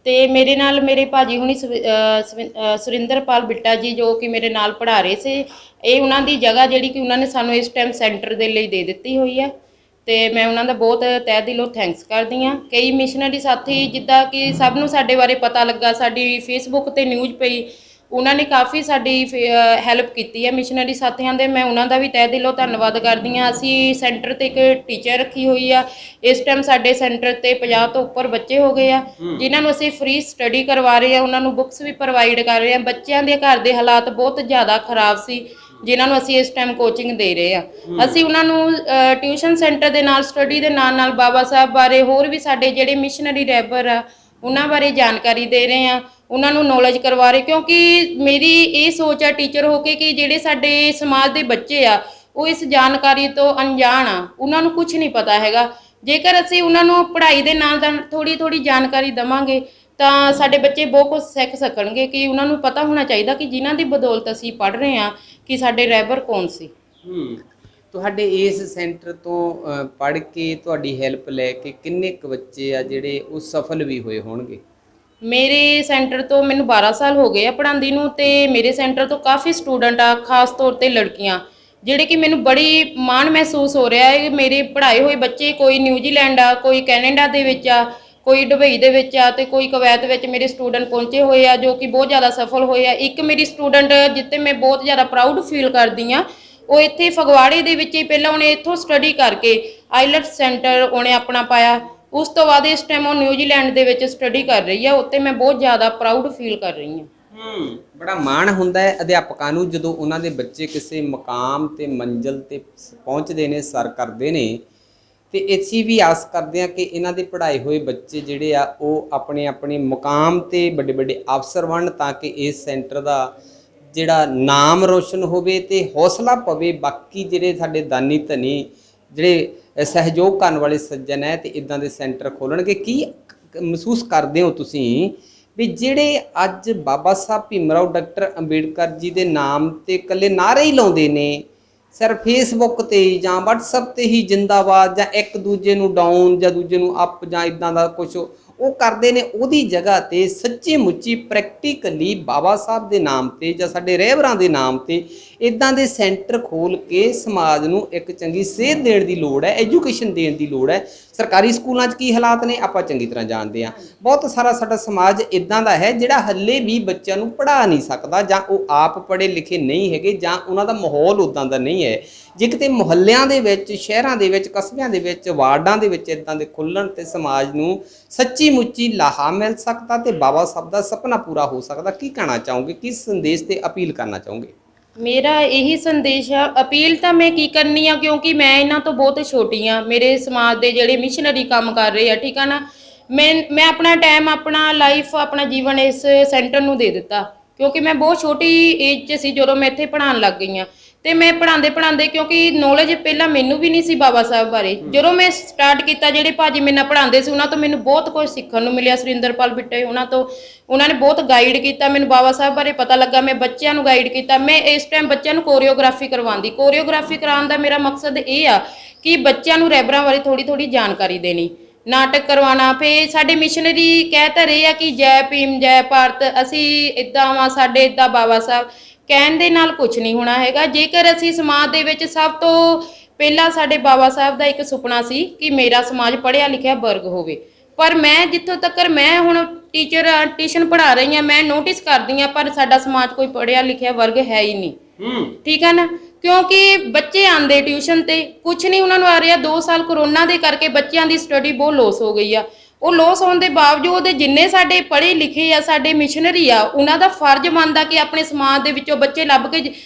Speaker 10: ਤੇ ਮੇਰੇ ਨਾਲ ਮੇਰੇ ਭਾਜੀ ਹੁਣੀ ਸੁਰਿੰਦਰਪਾਲ ਬਿੱਟਾ ਜੀ, ਜੋ ਕਿ ਮੇਰੇ ਨਾਲ ਪੜ੍ਹਾ ਰਹੇ ਸੀ। ਇਹ ਉਹਨਾਂ ਦੀ ਜਗ੍ਹਾ ਜਿਹੜੀ ਕਿ ਉਹਨਾਂ ਨੇ ਸਾਨੂੰ ਇਸ ਟਾਈਮ ਸੈਂਟਰ ਦੇ ਲਈ ਦੇ ਦਿੱਤੀ ਹੋਈ ਹੈ, ਤੇ ਮੈਂ ਉਹਨਾਂ ਦਾ ਬਹੁਤ ਤਹਿ ਦਿਲੋਂ ਥੈਂਕਸ ਕਰਦੀ ਹਾਂ। ਕਈ ਮਿਸ਼ਨਰੀ ਸਾਥੀ, ਜਿੱਦਾਂ ਕਿ ਸਭ ਨੂੰ ਸਾਡੇ ਬਾਰੇ ਪਤਾ ਲੱਗਾ, ਸਾਡੀ ਫੇਸਬੁੱਕ ਤੇ ਨਿਊਜ਼ ਪਈ, ਉਹਨਾਂ ਨੇ ਕਾਫੀ ਸਾਡੀ ਹੈਲਪ ਕੀਤੀ ਹੈ ਮਿਸ਼ਨਰੀ ਸਾਥੀਆਂ ਦੇ। ਮੈਂ ਉਹਨਾਂ ਦਾ ਵੀ ਤਹਿ ਦਿਲੋਂ ਧੰਨਵਾਦ ਕਰਦੀ ਹਾਂ। ਅਸੀਂ ਸੈਂਟਰ ਤੇ ਇੱਕ ਟੀਚਰ ਰੱਖੀ ਹੋਈ ਆ। ਇਸ ਟਾਈਮ ਸਾਡੇ ਸੈਂਟਰ ਤੇ 50 ਤੋਂ ਉੱਪਰ ਬੱਚੇ ਹੋ ਗਏ ਆ, ਜਿਨ੍ਹਾਂ ਨੂੰ ਅਸੀਂ ਫ੍ਰੀ ਸਟੱਡੀ ਕਰਵਾ ਰਹੇ ਹਾਂ। ਉਹਨਾਂ ਨੂੰ ਬੁੱਕਸ ਵੀ ਪ੍ਰੋਵਾਈਡ ਕਰ ਰਹੇ ਹਾਂ। ਬੱਚਿਆਂ ਦੇ ਘਰ ਦੇ ਹਾਲਾਤ ਬਹੁਤ ਜ਼ਿਆਦਾ ਖਰਾਬ ਸੀ, ਜਿਨ੍ਹਾਂ ਨੂੰ ਅਸੀਂ ਇਸ ਟਾਈਮ ਕੋਚਿੰਗ ਦੇ ਰਹੇ ਹਾਂ। ਅਸੀਂ ਉਹਨਾਂ ਨੂੰ ਟਿਊਸ਼ਨ ਸੈਂਟਰ ਦੇ ਨਾਲ, ਸਟੱਡੀ ਦੇ ਨਾਲ ਨਾਲ ਬਾਬਾ ਸਾਹਿਬ ਬਾਰੇ, ਹੋਰ ਵੀ ਸਾਡੇ ਜਿਹੜੇ ਮਿਸ਼ਨਰੀ ਰਹਿਬਰ ਆ ਉਹਨਾਂ ਬਾਰੇ ਜਾਣਕਾਰੀ ਦੇ ਰਹੇ ਹਾਂ, ਉਹਨਾਂ ਨੂੰ ਨੌਲੇਜ ਕਰਵਾ ਰਹੇ। ਕਿਉਂਕਿ ਮੇਰੀ ਇਹ ਸੋਚ ਆ ਟੀਚਰ ਹੋ ਕੇ ਕਿ ਜਿਹੜੇ ਸਾਡੇ ਸਮਾਜ ਦੇ ਬੱਚੇ ਆ ਉਹ ਇਸ ਜਾਣਕਾਰੀ ਤੋਂ ਅਣਜਾਣ ਆ, ਉਹਨਾਂ ਨੂੰ ਕੁਝ ਨਹੀਂ ਪਤਾ ਹੈਗਾ। ਜੇਕਰ ਅਸੀਂ ਉਹਨਾਂ ਨੂੰ ਪੜ੍ਹਾਈ ਦੇ ਨਾਲ ਨਾਲ ਥੋੜ੍ਹੀ ਥੋੜ੍ਹੀ ਜਾਣਕਾਰੀ ਦੇਵਾਂਗੇ ਤਾਂ ਸਾਡੇ ਬੱਚੇ ਬਹੁਤ ਕੁਝ ਸਿੱਖ ਸਕਣਗੇ। ਕਿ ਉਹਨਾਂ ਨੂੰ ਪਤਾ ਹੋਣਾ ਚਾਹੀਦਾ ਕਿ ਜਿਨ੍ਹਾਂ ਦੀ ਬਦੌਲਤ ਅਸੀਂ ਪੜ੍ਹ ਰਹੇ ਹਾਂ ਕਿ ਸਾਡੇ ਰਹਿਬਰ ਕੌਣ ਸੀ।
Speaker 1: ਤੁਹਾਡੇ ਇਸ ਸੈਂਟਰ ਤੋਂ ਪੜ੍ਹ ਕੇ, ਤੁਹਾਡੀ ਹੈਲਪ ਲੈ ਕੇ ਕਿੰਨੇ ਕੁ ਬੱਚੇ ਆ ਜਿਹੜੇ ਉਹ ਸਫਲ ਵੀ ਹੋਏ ਹੋਣਗੇ?
Speaker 10: ਮੇਰੇ ਸੈਂਟਰ ਤੋਂ ਮੈਨੂੰ 12 ਸਾਲ ਹੋ ਗਏ ਆ ਪੜ੍ਹਾਉਂਦੀ ਨੂੰ, ਤੇ ਮੇਰੇ ਸੈਂਟਰ ਤੋਂ ਕਾਫੀ ਸਟੂਡੈਂਟ ਆ, ਖਾਸ ਤੌਰ ਤੇ ਲੜਕੀਆਂ, ਜਿਹੜੇ ਕਿ ਮੈਨੂੰ ਬੜੀ ਮਾਣ ਮਹਿਸੂਸ ਹੋ ਰਿਹਾ ਹੈ। ਮੇਰੇ ਪੜ੍ਹਾਏ ਹੋਏ ਬੱਚੇ, ਕੋਈ ਨਿਊਜ਼ੀਲੈਂਡ ਆ, ਕੋਈ ਕੈਨੇਡਾ ਦੇ ਵਿੱਚ ਆ, ਕੋਈ ਦੁਬਈ ਦੇ ਵਿੱਚ ਆ, ਤੇ ਕੋਈ ਕੁਵੈਤ ਵਿੱਚ ਮੇਰੇ ਸਟੂਡੈਂਟ ਪਹੁੰਚੇ ਹੋਏ ਆ, ਜੋ ਕਿ ਬਹੁਤ ਜ਼ਿਆਦਾ ਸਫਲ ਹੋਏ ਆ। ਇੱਕ ਮੇਰੀ ਸਟੂਡੈਂਟ ਜਿੱਤੇ ਮੈਂ ਬਹੁਤ ਜ਼ਿਆਦਾ ਪ੍ਰਾਊਡ ਫੀਲ ਕਰਦੀ ਹਾਂ, ਉਹ ਇੱਥੇ ਫਗਵਾੜੇ ਦੇ ਵਿੱਚ ਹੀ ਪਹਿਲਾਂ ਉਹਨੇ ਇੱਥੋਂ ਸਟੱਡੀ ਕਰਕੇ ਆਈਲੈਟਸ ਸੈਂਟਰ ਉਹਨੇ ਆਪਣਾ ਪਾਇਆ। ਉਸ ਤੋਂ ਬਾਅਦ ਇਸ ਟਾਈਮ ਉਹ ਨਿਊਜ਼ੀਲੈਂਡ ਦੇ ਵਿੱਚ ਸਟੱਡੀ ਕਰ ਰਹੀ ਆ। ਉੱਤੇ ਮੈਂ ਬਹੁਤ ਜ਼ਿਆਦਾ ਪ੍ਰਾਊਡ ਫੀਲ ਕਰ ਰਹੀ ਹਾਂ।
Speaker 1: ਬੜਾ ਮਾਣ ਹੁੰਦਾ ਹੈ ਅਧਿਆਪਕਾਂ ਨੂੰ ਜਦੋਂ ਉਹਨਾਂ ਦੇ ਬੱਚੇ ਕਿਸੇ ਮਕਾਮ ਤੇ ਮੰਜ਼ਿਲ ਤੇ ਪਹੁੰਚਦੇ ਨੇ, ਸਰ ਕਰਦੇ ਨੇ। ਤੇ ਅਸੀਂ ਵੀ ਆਸ ਕਰਦੇ ਹਾਂ ਕਿ ਇਹਨਾਂ ਦੇ ਪੜ੍ਹਾਏ ਹੋਏ ਬੱਚੇ ਜਿਹੜੇ ਆ ਉਹ ਆਪਣੇ ਆਪਣੇ ਮੁਕਾਮ ਤੇ ਵੱਡੇ ਵੱਡੇ ਅਫਸਰ ਬਣਨ, ਤਾਂ ਕਿ ਇਸ ਸੈਂਟਰ ਦਾ ਜਿਹੜਾ ਨਾਮ ਰੋਸ਼ਨ ਹੋਵੇ ਤੇ ਹੌਸਲਾ ਪਵੇ। ਬਾਕੀ ਜਿਹੜੇ ਸਾਡੇ ਦਾਨੀ ਧਨੀ, ਜਿਹੜੇ ਸਹਿਯੋਗ ਕਰਨ ਵਾਲੇ ਸੱਜਣ ਹੈ, ਤੇ ਇਦਾਂ ਦੇ ਸੈਂਟਰ ਖੋਲਣਗੇ। ਕੀ ਮਹਿਸੂਸ ਕਰਦੇ ਹੋ ਤੁਸੀਂ ਵੀ ਜਿਹੜੇ ਅੱਜ ਬਾਬਾ ਸਾਹਿਬ ਭੀਮਰਾਓ ਡਾਕਟਰ ਅੰਬੇਡਕਰ ਜੀ ਦੇ ਨਾਮ ਤੇ ਇਕੱਲੇ ਨਾਅਰੇ ਹੀ ਲਾਉਂਦੇ ਨੇ, ਸਿਰਫ ਫੇਸਬੁੱਕ ਤੇ ਜਾਂ WhatsApp ਤੇ ਹੀ ਜਿੰਦਾਬਾਦ, ਜਾਂ ਇੱਕ ਦੂਜੇ ਨੂੰ ਡਾਊਨ ਜਾਂ ਦੂਜੇ ਨੂੰ ਅਪ, ਜਾਂ ਇਦਾਂ ਦਾ ਕੁਝ ਉਹ ਕਰਦੇ ਨੇ ਉਹਦੀ ਜਗ੍ਹਾ ਤੇ ਸੱਚੀ ਮੁੱਚੀ ਪ੍ਰੈਕਟੀਕਲੀ ਬਾਬਾ ਸਾਹਿਬ ਦੇ ਨਾਮ ਤੇ ਜਾਂ ਸਾਡੇ ਰਹਿਬਰਾਂ ਦੇ ਨਾਮ ਤੇ ਇਦਾਂ ਦੇ ਸੈਂਟਰ ਖੋਲ ਕੇ ਸਮਾਜ ਨੂੰ ਇੱਕ ਚੰਗੀ ਸੇਧ ਦੇਣ ਦੀ ਲੋੜ ਹੈ, ਐਜੂਕੇਸ਼ਨ ਦੇਣ ਦੀ ਲੋੜ ਹੈ। ਸਰਕਾਰੀ ਸਕੂਲਾਂ 'ਚ ਕੀ ਹਾਲਾਤ ਨੇ ਆਪਾਂ ਚੰਗੀ ਤਰ੍ਹਾਂ ਜਾਣਦੇ ਹਾਂ। ਬਹੁਤ ਸਾਰਾ ਸਾਡਾ ਸਮਾਜ ਇਦਾਂ ਦਾ ਹੈ ਜਿਹੜਾ ਹੱਲੇ ਵੀ ਬੱਚਿਆਂ ਨੂੰ ਪੜ੍ਹਾ ਨਹੀਂ ਸਕਦਾ, ਜਾਂ ਉਹ ਆਪ ਪੜ੍ਹੇ ਲਿਖੇ ਨਹੀਂ ਹੈਗੇ, ਜਾਂ ਉਹਨਾਂ ਦਾ ਮਾਹੌਲ ਉੱਦਾਂ ਦਾ ਨਹੀਂ ਹੈ। ਜੇ ਕਿਤੇ ਮੁਹੱਲਿਆਂ ਦੇ ਵਿੱਚ, ਸ਼ਹਿਰਾਂ ਦੇ ਵਿੱਚ, ਕਸਬਿਆਂ ਦੇ ਵਿੱਚ, ਵਾਰਡਾਂ ਦੇ ਵਿੱਚ ਇਦਾਂ ਦੇ ਖੁੱਲ੍ਹਣ ਤੇ ਸਮਾਜ ਨੂੰ ਸੱਚੀ ਮੁੱਚੀ ਲਾਹਾ ਮਿਲ ਸਕਦਾ ਤੇ ਬਾਬਾ ਸਾਹਿਬ ਦਾ ਸੁਪਨਾ ਪੂਰਾ ਹੋ ਸਕਦਾ। ਕੀ ਕਹਿਣਾ ਚਾਹੋਗੇ, ਕਿਸ ਸੰਦੇਸ਼ ਤੇ ਅਪੀਲ ਕਰਨਾ ਚਾਹੋਗੇ?
Speaker 10: ਮੇਰਾ ਇਹੀ ਸੰਦੇਸ਼ ਆ। ਅਪੀਲ ਤਾਂ ਮੈਂ ਕੀ ਕਰਨੀ ਆ, ਕਿਉਂਕਿ ਮੈਂ ਇਹਨਾਂ ਤੋਂ ਬਹੁਤ ਛੋਟੀ ਆ। ਮੇਰੇ ਸਮਾਜ ਦੇ ਜਿਹੜੇ ਮਿਸ਼ਨਰੀ ਕੰਮ ਕਰ ਰਹੇ ਆ, ਠੀਕ ਆ ਨਾ, ਮੈਂ ਆਪਣਾ ਟਾਈਮ, ਆਪਣਾ ਲਾਈਫ, ਆਪਣਾ ਜੀਵਨ ਇਸ ਸੈਂਟਰ ਨੂੰ ਦੇ ਦਿੱਤਾ, ਕਿਉਂਕਿ ਮੈਂ ਬਹੁਤ ਛੋਟੀ ਏਜ 'ਚ ਸੀ ਜਦੋਂ ਮੈਂ ਇੱਥੇ ਪੜ੍ਹਾਉਣ ਲੱਗ ਗਈ ਹਾਂ। ਤੇ ਮੈਂ ਪੜ੍ਹਾਉਂਦੇ ਕਿਉਂਕਿ ਨੌਲੇਜ ਪਹਿਲਾਂ ਮੈਨੂੰ ਵੀ ਨਹੀਂ ਸੀ ਬਾਬਾ ਸਾਹਿਬ ਬਾਰੇ। ਜਦੋਂ ਮੈਂ ਸਟਾਰਟ ਕੀਤਾ, ਜਿਹੜੇ ਭਾਜੀ ਮੇਰੇ ਨਾਲ ਪੜ੍ਹਾਉਂਦੇ ਸੀ ਉਹਨਾਂ ਤੋਂ ਮੈਨੂੰ ਬਹੁਤ ਕੁਝ ਸਿੱਖਣ ਨੂੰ ਮਿਲਿਆ। ਸੁਰਿੰਦਰਪਾਲ ਬਿੱਟੇ ਉਹਨਾਂ ਨੇ ਬਹੁਤ ਗਾਈਡ ਕੀਤਾ ਮੈਨੂੰ, ਬਾਬਾ ਸਾਹਿਬ ਬਾਰੇ ਪਤਾ ਲੱਗਾ। ਮੈਂ ਬੱਚਿਆਂ ਨੂੰ ਗਾਈਡ ਕੀਤਾ। ਮੈਂ ਇਸ ਟਾਈਮ ਬੱਚਿਆਂ ਨੂੰ ਕੋਰੀਓਗ੍ਰਾਫੀ ਕਰਵਾਉਂਦੀ। ਕੋਰੀਓਗ੍ਰਾਫੀ ਕਰਾਉਣ ਦਾ ਮੇਰਾ ਮਕਸਦ ਇਹ ਆ ਕਿ ਬੱਚਿਆਂ ਨੂੰ ਰਹਿਬਰਾਂ ਬਾਰੇ ਥੋੜੀ ਜਾਣਕਾਰੀ ਦੇਣੀ, ਨਾਟਕ ਕਰਵਾਉਣਾ। ਫਿਰ ਸਾਡੇ ਮਿਸ਼ਨਰੀ ਕਹਿ ਤਾਂ ਰਹੇ ਆ ਕਿ ਜੈ ਭੀਮ ਜੈ ਭਾਰਤ, ਅਸੀਂ ਇੱਦਾਂ ਵਾਂ, ਸਾਡੇ ਇੱਦਾਂ ਬਾਬਾ ਸਾਹਿਬ। ਕਹਿਣ ਦੇ ਨਾਲ ਕੁਝ ਨਹੀਂ ਹੋਣਾ ਹੈਗਾ। ਜੇਕਰ ਅਸੀਂ ਸਮਾਜ ਦੇ ਵਿੱਚ, ਸਭ ਤੋਂ ਪਹਿਲਾਂ ਸਾਡੇ ਬਾਬਾ ਸਾਹਿਬ ਦਾ ਇੱਕ ਸੁਪਨਾ ਸੀ ਕਿ ਮੇਰਾ ਸਮਾਜ ਪੜ੍ਹਿਆ ਲਿਖਿਆ ਵਰਗ ਹੋਵੇ। ਪਰ ਮੈਂ ਜਿੱਥੋਂ ਤੱਕ ਮੈਂ ਹੁਣ ਟਿਊਸ਼ਨ ਪੜ੍ਹਾ ਰਹੀ ਹਾਂ, ਮੈਂ ਨੋਟਿਸ ਕਰਦੀ ਹਾਂ ਪਰ ਸਾਡਾ ਸਮਾਜ ਕੋਈ ਪੜ੍ਹਿਆ ਲਿਖਿਆ ਵਰਗ ਹੈ ਹੀ ਨਹੀਂ। ਠੀਕ ਹੈ ਨਾ, ਕਿਉਂਕਿ ਬੱਚੇ ਆਉਂਦੇ ਟਿਊਸ਼ਨ ਤੇ, ਕੁਝ ਨਹੀਂ ਉਹਨਾਂ ਨੂੰ ਆ ਰਿਹਾ। 2 ਸਾਲ ਕਰੋਨਾ ਦੇ ਕਰਕੇ ਬੱਚਿਆਂ ਦੀ ਸਟੱਡੀ ਬਹੁਤ ਲੋਸ ਹੋ ਗਈ ਆ। ਉਹ ਲੋਸ ਹੋਣ ਦੇ ਬਾਵਜੂਦ ਜਿੰਨੇ ਸਾਡੇ ਪੜ੍ਹੇ ਲਿਖੇ ਆ, ਸਾਡੇ ਮਿਸ਼ਨਰੀ ਆ, ਉਹਨਾਂ ਦਾ ਫਰਜ਼ ਬਣਦਾ ਕਿ ਆਪਣੇ ਸਮਾਜ ਦੇ ਵਿੱਚੋਂ ਬੱਚੇ ਲੱਭ ਕੇ,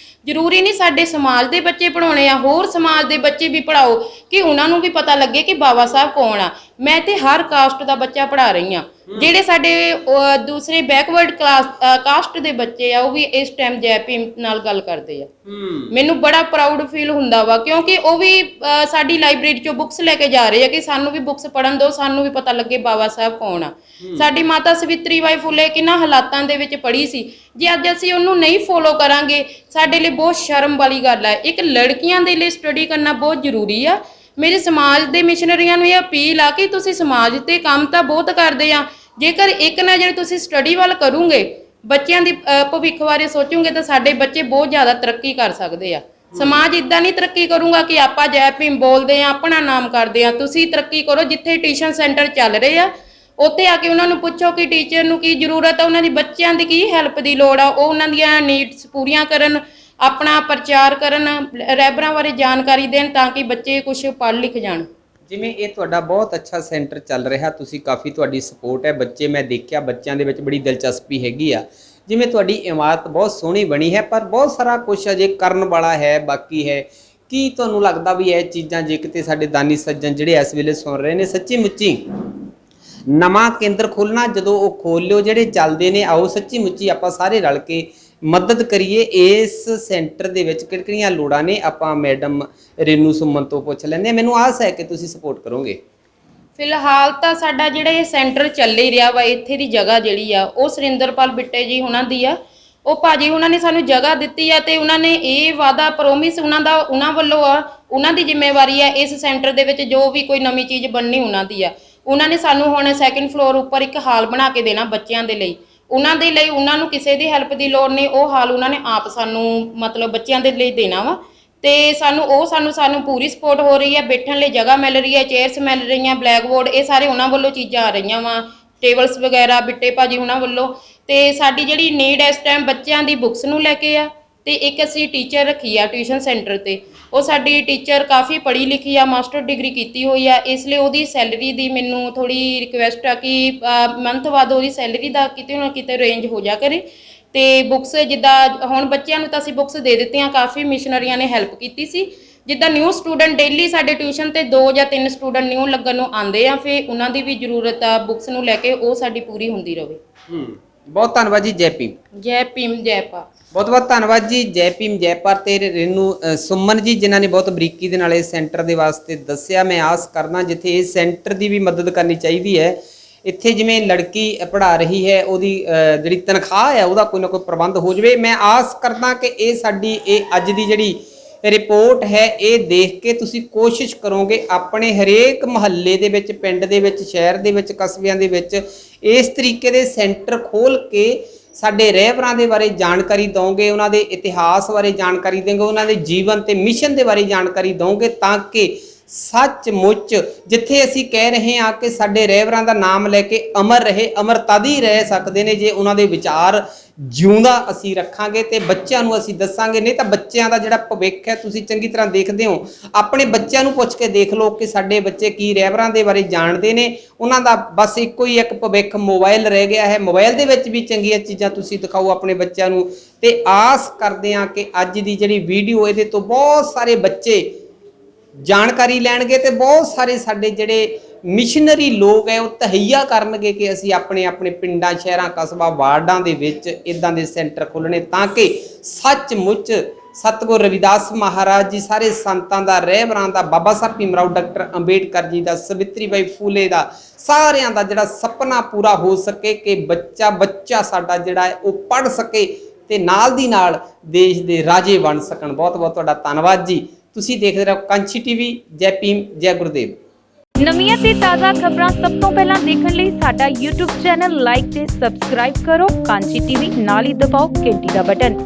Speaker 10: ਜ਼ਰੂਰੀ ਨਹੀਂ ਸਾਡੇ ਸਮਾਜ ਦੇ ਬੱਚੇ ਪੜ੍ਹਾਉਣੇ ਆ, ਹੋਰ ਸਮਾਜ ਦੇ ਬੱਚੇ ਵੀ ਪੜ੍ਹਾਓ ਕਿ ਉਹਨਾਂ ਨੂੰ ਵੀ ਪਤਾ ਲੱਗੇ ਕਿ ਬਾਬਾ ਸਾਹਿਬ ਕੌਣ ਆ। ਮੈਂ ਤੇ ਹਰ ਕਾਸਟ ਦਾ ਬੱਚਾ ਪੜ੍ਹਾ ਰਹੀ ਹਾਂ। ਜਿਹੜੇ ਸਾਡੇ ਦੂਸਰੇ ਬੈਕਵਰਡ ਕਾਸਟ ਦੇ ਬੱਚੇ ਆ, ਉਹ ਵੀ ਇਸ ਟਾਈਮ ਜੈ ਭੀਮ ਨਾਲ ਗੱਲ ਕਰਦੇ ਆ। ਮੈਨੂੰ ਬੜਾ ਪ੍ਰਾਊਡ ਫੀਲ ਹੁੰਦਾ ਵਾ, ਕਿਉਂਕਿ ਉਹ ਵੀ ਸਾਡੀ ਲਾਇਬ੍ਰੇਰੀ ਚੋਂ ਬੁੱਕਸ ਲੈ ਕੇ ਜਾ ਰਹੇ ਆ ਕਿ ਸਾਨੂੰ ਵੀ ਬੁੱਕਸ ਪੜ੍ਹਨ ਦਿਓ, ਸਾਨੂੰ ਵੀ ਪਤਾ ਲੱਗੇ ਬਾਬਾ ਸਾਹਿਬ ਕੌਣ ਆ। ਸਾਡੀ ਮਾਤਾ ਸਵਿਤਰੀ ਬਾਈ ਫੁੱਲੇ ਕਿੰਨਾ ਹਾਲਾਤਾਂ ਦੇ ਵਿੱਚ ਪੜ੍ਹੀ ਸੀ। ਜੇ ਅੱਜ ਅਸੀਂ ਉਹਨੂੰ ਨਹੀਂ ਫੋਲੋ ਕਰਾਂਗੇ, ਸਾਡੇ ਲਈ ਬਹੁਤ ਸ਼ਰਮ ਵਾਲੀ ਗੱਲ ਹੈ। ਇੱਕ ਲੜਕੀਆਂ ਦੇ ਲਈ ਸਟੱਡੀ ਕਰਨਾ ਬਹੁਤ ਜ਼ਰੂਰੀ ਆ। ਮੇਰੇ ਸਮਾਜ ਦੇ ਮਿਸ਼ਨਰੀਆਂ ਨੂੰ ਇਹ ਅਪੀਲ ਆ ਕਿ ਤੁਸੀਂ ਸਮਾਜ ਤੇ ਕੰਮ ਤਾਂ ਬਹੁਤ ਕਰਦੇ ਆ, ਜੇਕਰ ਇੱਕ ਨਜ਼ਰ ਤੁਸੀਂ ਸਟੱਡੀ ਵੱਲ ਕਰੋਗੇ, ਬੱਚਿਆਂ ਦੀ ਭਵਿੱਖ ਬਾਰੇ ਸੋਚੋਗੇ ਤਾਂ ਸਾਡੇ ਬੱਚੇ ਬਹੁਤ ਜ਼ਿਆਦਾ ਤਰੱਕੀ ਕਰ ਸਕਦੇ ਆ। ਸਮਾਜ ਇਦਾਂ ਨਹੀਂ ਤਰੱਕੀ ਕਰੂਗਾ ਕਿ ਆਪਾਂ ਜੈ ਭੀਮ ਬੋਲਦੇ ਆ, ਆਪਣਾ ਨਾਮ ਕਰਦੇ ਆ। ਤੁਸੀਂ ਤਰੱਕੀ ਕਰੋ। ਜਿੱਥੇ ਟਿਊਸ਼ਨ ਸੈਂਟਰ ਚੱਲ ਰਹੇ ਆ, ਉੱਥੇ ਆ ਕੇ ਉਹਨਾਂ ਨੂੰ ਪੁੱਛੋ ਕਿ ਟੀਚਰ ਨੂੰ ਕੀ ਜ਼ਰੂਰਤ ਆ, ਉਹਨਾਂ ਦੀ ਬੱਚਿਆਂ ਦੀ ਕੀ ਹੈਲਪ ਦੀ ਲੋੜ ਆ, ਉਹ ਉਹਨਾਂ ਦੀਆਂ ਨੀਡਸ ਪੂਰੀਆਂ ਕਰਨ, ਆਪਣਾ ਪ੍ਰਚਾਰ ਕਰਨ, ਰਹਿਬਰਾਂ ਬਾਰੇ ਜਾਣਕਾਰੀ ਦੇਣ, ਤਾਂ ਕਿ ਬੱਚੇ ਕੁਝ ਪੜ੍ਹ ਲਿਖ ਜਾਣ।
Speaker 1: ਜਿਵੇਂ ਇਹ ਤੁਹਾਡਾ ਬਹੁਤ ਅੱਛਾ ਸੈਂਟਰ ਚੱਲ ਰਿਹਾ, ਤੁਸੀਂ ਕਾਫੀ ਤੁਹਾਡੀ ਸਪੋਰਟ ਹੈ। ਬੱਚੇ ਮੈਂ ਦੇਖਿਆ, ਬੱਚਿਆਂ ਦੇ ਵਿੱਚ ਬੜੀ ਦਿਲਚਸਪੀ ਹੈਗੀ ਆ। ਜਿਵੇਂ ਤੁਹਾਡੀ ਇਮਾਰਤ ਬਹੁਤ ਸੋਹਣੀ ਬਣੀ ਹੈ, ਪਰ ਬਹੁਤ ਸਾਰਾ ਕੁਝ ਅਜੇ ਕਰਨ ਵਾਲਾ ਹੈ, ਬਾਕੀ ਹੈ। ਕੀ ਤੁਹਾਨੂੰ ਲੱਗਦਾ ਵੀ ਇਹ ਚੀਜ਼ਾਂ, ਜੇ ਕਿਤੇ ਸਾਡੇ ਦਾਨੀ ਸੱਜਣ ਜਿਹੜੇ ਇਸ ਵੇਲੇ ਸੁਣ ਰਹੇ ਨੇ, ਸੱਚੀ ਮੁੱਚੀ ਨਵਾਂ ਕੇਂਦਰ ਖੋਲ੍ਹਣਾ, ਜਦੋਂ ਉਹ ਖੋਲ੍ਹ ਲਿਓ, ਜਿਹੜੇ ਚੱਲਦੇ ਨੇ, ਆਓ ਸੱਚੀ ਮੁੱਚੀ ਆਪਾਂ ਸਾਰੇ ਰਲ ਕੇ ਮਦਦ ਕਰੀਏ। ਇਸ ਸੈਂਟਰ ਦੇ ਵਿੱਚ ਕਿਹੜੀਆਂ ਲੋੜਾਂ ਨੇ, ਆਪਾਂ ਮੈਡਮ ਰੇਨੂ ਸੁਮਨ ਤੋਂ ਪੁੱਛ ਲੈਂਦੇ ਹਾਂ। ਮੈਨੂੰ ਆਸ ਹੈ ਕਿ ਤੁਸੀਂ ਸਪੋਰਟ ਕਰੋਗੇ।
Speaker 10: ਫਿਲਹਾਲ ਤਾਂ ਸਾਡਾ ਜਿਹੜਾ ਇਹ ਸੈਂਟਰ ਚੱਲ ਹੀ ਰਿਹਾ ਵਾ, ਇੱਥੇ ਦੀ ਜਗ੍ਹਾ ਜਿਹੜੀ ਆ ਉਹ ਸੁਰਿੰਦਰਪਾਲ ਬਿੱਟੇ ਜੀ ਉਹਨਾਂ ਦੀ ਆ। ਉਹ ਭਾਜੀ ਉਹਨਾਂ ਨੇ ਸਾਨੂੰ ਜਗ੍ਹਾ ਦਿੱਤੀ ਆ ਤੇ ਉਹਨਾਂ ਨੇ ਇਹ ਵਾਅਦਾ ਪ੍ਰੋਮਿਸ ਉਹਨਾਂ ਵੱਲੋਂ ਆ, ਉਹਨਾਂ ਦੀ ਜ਼ਿੰਮੇਵਾਰੀ ਆ ਇਸ ਸੈਂਟਰ ਦੇ ਵਿੱਚ ਜੋ ਵੀ ਕੋਈ ਨਵੀਂ ਚੀਜ਼ ਬਣਨੀ ਉਹਨਾਂ ਦੀ ਆ। ਉਹਨਾਂ ਨੇ ਸਾਨੂੰ ਹੁਣ 2nd ਫਲੋਰ ਉੱਪਰ ਇੱਕ ਹਾਲ ਬਣਾ ਕੇ ਦੇਣਾ ਬੱਚਿਆਂ ਦੇ ਲਈ। ਉਹਨਾਂ ਨੂੰ ਕਿਸੇ ਦੀ ਹੈਲਪ ਦੀ ਲੋੜ ਨਹੀਂ। ਉਹ ਹਾਲ ਉਹਨਾਂ ਨੇ ਆਪ ਸਾਨੂੰ ਮਤਲਬ ਬੱਚਿਆਂ ਦੇ ਲਈ ਦੇਣਾ ਵਾ ਤੇ ਸਾਨੂੰ ਪੂਰੀ ਸਪੋਰਟ ਹੋ ਰਹੀ ਹੈ। ਬੈਠਣ ਲਈ ਜਗ੍ਹਾ ਮਿਲ ਰਹੀ ਹੈ, ਚੇਅਰਸ ਮਿਲ ਰਹੀਆਂ, ਬਲੈਕ ਬੋਰਡ, ਇਹ ਸਾਰੇ ਉਹਨਾਂ ਵੱਲੋਂ ਚੀਜ਼ਾਂ ਆ ਰਹੀਆਂ ਵਾ, ਟੇਬਲਸ ਵਗੈਰਾ ਬਿੱਟੇ ਭਾਜੀ ਉਹਨਾਂ ਵੱਲੋਂ। ਤੇ ਸਾਡੀ ਜਿਹੜੀ ਨੀਡ ਇਸ ਟਾਈਮ ਬੱਚਿਆਂ ਦੀ ਬੁੱਕਸ ਨੂੰ ਲੈ ਕੇ ਆ, ਤੇ ਇੱਕ ਅਸੀਂ ਟੀਚਰ ਰੱਖੀ ਆ ਟਿਊਸ਼ਨ ਸੈਂਟਰ ਤੇ। ਉਹ ਸਾਡੀ ਟੀਚਰ ਕਾਫੀ ਪੜ੍ਹੀ ਲਿਖੀ ਆ, ਮਾਸਟਰ ਡਿਗਰੀ ਕੀਤੀ ਹੋਈ ਆ, ਇਸ ਲਈ ਉਹਦੀ ਸੈਲਰੀ ਦੀ ਮੈਨੂੰ ਥੋੜੀ ਰਿਕੁਐਸਟ ਆ ਕਿ ਮੰਥ ਬਾਅਦ ਉਹਦੀ ਸੈਲਰੀ ਦਾ ਕਿਤੇ ਨਾ ਕਿਤੇ ਰੇਂਜ ਹੋ ਜਾ ਕਰੇ। ਤੇ ਬੁੱਕਸ ਜਿੱਦਾਂ ਹੁਣ ਬੱਚਿਆਂ ਨੂੰ ਤਾਂ ਅਸੀਂ ਬੁੱਕਸ ਦੇ ਦਿੱਤੀਆਂ, ਕਾਫੀ ਮਿਸ਼ਨਰੀਆਂ ਨੇ ਹੈਲਪ ਕੀਤੀ ਸੀ। ਜਿੱਦਾਂ ਨਿਊ ਸਟੂਡੈਂਟ ਡੇਲੀ ਸਾਡੇ ਟਿਊਸ਼ਨ ਤੇ 2 ਜਾਂ 3 ਸਟੂਡੈਂਟ ਨਿਊ ਲੱਗਣ ਨੂੰ ਆਉਂਦੇ ਆ, ਫਿਰ ਉਹਨਾਂ ਦੀ ਵੀ ਜ਼ਰੂਰਤ ਆ ਬੁੱਕਸ ਨੂੰ ਲੈ ਕੇ, ਉਹ ਸਾਡੀ ਪੂਰੀ ਹੁੰਦੀ ਰਹੇ।
Speaker 1: ਬਹੁਤ ਧੰਨਵਾਦ ਜੀ। ਜੈ ਭੀਮ।
Speaker 10: ਜੈ ਭੀਮ ਜੈ ਭਾਰਤ।
Speaker 1: ਬਹੁਤ ਬਹੁਤ ਧੰਨਵਾਦ ਜੀ। ਜੈ ਭੀਮ ਜੈ ਭਾਰਤ ਤੇ ਰੇਨੂ ਸੁਮਨ ਜੀ, ਜਿਨ੍ਹਾਂ ਨੇ ਬਹੁਤ ਬਰੀਕੀ ਦੇ ਨਾਲ ਇਸ ਸੈਂਟਰ ਦੇ ਵਾਸਤੇ ਦੱਸਿਆ। ਮੈਂ ਆਸ ਕਰਦਾ ਜਿੱਥੇ ਇਸ ਸੈਂਟਰ ਦੀ ਵੀ ਮਦਦ ਕਰਨੀ ਚਾਹੀਦੀ ਹੈ, ਇੱਥੇ ਜਿਵੇਂ ਲੜਕੀ ਪੜ੍ਹਾ ਰਹੀ ਹੈ, ਉਹਦੀ ਜਿਹੜੀ ਤਨਖਾਹ ਹੈ ਉਹਦਾ ਕੋਈ ਨਾ ਕੋਈ ਪ੍ਰਬੰਧ ਹੋ ਜਾਵੇ। ਮੈਂ ਆਸ ਕਰਦਾ ਕਿ ਇਹ ਸਾਡੀ ਅੱਜ ਦੀ ਜਿਹੜੀ ਰਿਪੋਰਟ ਹੈ ਇਹ ਦੇਖ ਕੇ ਤੁਸੀਂ ਕੋਸ਼ਿਸ਼ ਕਰੋਗੇ ਆਪਣੇ ਹਰੇਕ ਮੁਹੱਲੇ ਦੇ ਵਿੱਚ, ਪਿੰਡ ਦੇ ਵਿੱਚ, ਸ਼ਹਿਰ ਦੇ ਵਿੱਚ, ਕਸਬਿਆਂ ਦੇ ਵਿੱਚ ਇਸ ਤਰੀਕੇ ਦੇ ਸੈਂਟਰ ਖੋਲ ਕੇ ਸਾਡੇ ਰਹਿਬਰਾਂ ਦੇ ਬਾਰੇ ਜਾਣਕਾਰੀ ਦਵੋਗੇ, ਉਹਨਾਂ ਦੇ ਇਤਿਹਾਸ ਬਾਰੇ ਜਾਣਕਾਰੀ ਦੇਵੋਗੇ, ਉਹਨਾਂ ਦੇ ਜੀਵਨ ਤੇ ਮਿਸ਼ਨ ਦੇ ਬਾਰੇ ਜਾਣਕਾਰੀ ਦਵੋਗੇ, ਤਾਂ ਕਿ ਸੱਚਮੁੱਚ ਜਿੱਥੇ ਅਸੀਂ ਕਹਿ ਰਹੇ ਹਾਂ ਕਿ ਸਾਡੇ ਰਹਿਬਰਾਂ ਦਾ ਨਾਮ ਲੈ ਕੇ ਅਮਰ ਰਹੇ, ਅਮਰ ਤਦ ਹੀ ਰਹਿ ਸਕਦੇ ਨੇ ਜੇ ਉਹਨਾਂ ਦੇ ਵਿਚਾਰ ਜਿਉਂਦਾ ਅਸੀਂ ਰੱਖਾਂਗੇ ਤੇ ਬੱਚਿਆਂ ਨੂੰ ਅਸੀਂ ਦੱਸਾਂਗੇ। ਨਹੀਂ ਤਾਂ ਬੱਚਿਆਂ ਦਾ ਜਿਹੜਾ ਭਵਿੱਖ ਹੈ, ਤੁਸੀਂ ਚੰਗੀ ਤਰ੍ਹਾਂ ਦੇਖਦੇ ਹੋ, ਆਪਣੇ ਬੱਚਿਆਂ ਨੂੰ ਪੁੱਛ ਕੇ ਦੇਖ ਲਓ ਕਿ ਸਾਡੇ ਬੱਚੇ ਕੀ ਰਹਿਬਰਾਂ ਦੇ ਬਾਰੇ ਜਾਣਦੇ ਨੇ। ਉਹਨਾਂ ਦਾ ਬਸ ਇੱਕੋ ਹੀ ਇੱਕ ਭਵਿੱਖ ਮੋਬਾਈਲ ਰਹਿ ਗਿਆ ਹੈ। ਮੋਬਾਈਲ ਦੇ ਵਿੱਚ ਵੀ ਚੰਗੀਆਂ ਚੀਜ਼ਾਂ ਤੁਸੀਂ ਦਿਖਾਓ ਆਪਣੇ ਬੱਚਿਆਂ ਨੂੰ, ਤੇ ਆਸ ਕਰਦੇ ਹਾਂ ਕਿ ਅੱਜ ਦੀ ਜਿਹੜੀ ਵੀਡੀਓ ਇਹਦੇ ਤੋਂ ਬਹੁਤ ਸਾਰੇ ਬੱਚੇ ਜਾਣਕਾਰੀ ਲੈਣਗੇ ਤੇ ਬਹੁਤ ਸਾਰੇ ਸਾਡੇ ਜਿਹੜੇ ਮਿਸ਼ਨਰੀ ਲੋਕ ਹੈ ਉਹ ਤਹਈਆ ਕਰਨਗੇ ਕਿ ਅਸੀਂ ਆਪਣੇ ਆਪਣੇ ਪਿੰਡਾਂ, ਸ਼ਹਿਰਾਂ, ਕਸਬਾ, ਵਾਰਡਾਂ ਦੇ ਵਿੱਚ ਇਦਾਂ ਦੇ ਸੈਂਟਰ ਖੋਲ੍ਹਣੇ, ਤਾਂ ਕਿ ਸੱਚਮੁੱਚ ਸਤਿਗੁਰ ਰਵਿਦਾਸ ਮਹਾਰਾਜ ਜੀ, ਸਾਰੇ ਸੰਤਾਂ ਦਾ, ਰਹਿਬਰਾਂ ਦਾ, ਬਾਬਾ ਸਾਹਿਬ ਭੀਮ ਰਾਓ ਡਾਕਟਰ ਅੰਬੇਡਕਰ ਜੀ ਦਾ, ਸਾਵਿਤਰੀ ਬਾਈ ਫੂਲੇ ਦਾ, ਸਾਰਿਆਂ ਦਾ ਜਿਹੜਾ ਸੁਪਨਾ ਪੂਰਾ ਹੋ ਸਕੇ ਕਿ ਬੱਚਾ ਸਾਡਾ ਜਿਹੜਾ ਹੈ ਉਹ ਪੜ੍ਹ ਸਕੇ ਤੇ ਨਾਲ ਦੀ ਨਾਲ ਦੇਸ਼ ਦੇ ਰਾਜੇ ਬਣ ਸਕਣ। ਬਹੁਤ ਬਹੁਤ ਤੁਹਾਡਾ ਧੰਨਵਾਦ ਜੀ। ਤੁਸੀਂ ਦੇਖਦੇ ਰਹੋ ਕਾਂਚੀ ਟੀਵੀ। ਜੈ ਭੀਮ, ਜੈ ਗੁਰਦੇਵ।
Speaker 11: ਨਵੀਆਂ ਤੇ ਤਾਜ਼ਾ ਖਬਰਾਂ ਸਭ ਤੋਂ ਪਹਿਲਾਂ ਦੇਖਣ ਲਈ ਸਾਡਾ YouTube ਚੈਨਲ ਲਾਈਕ ਤੇ ਸਬਸਕ੍ਰਾਈਬ ਕਰੋ। ਕਾਂਚੀ ਟੀਵੀ ਨਾਲ ਹੀ ਦਬਾਓ ਘੰਟੀ ਦਾ ਬਟਨ।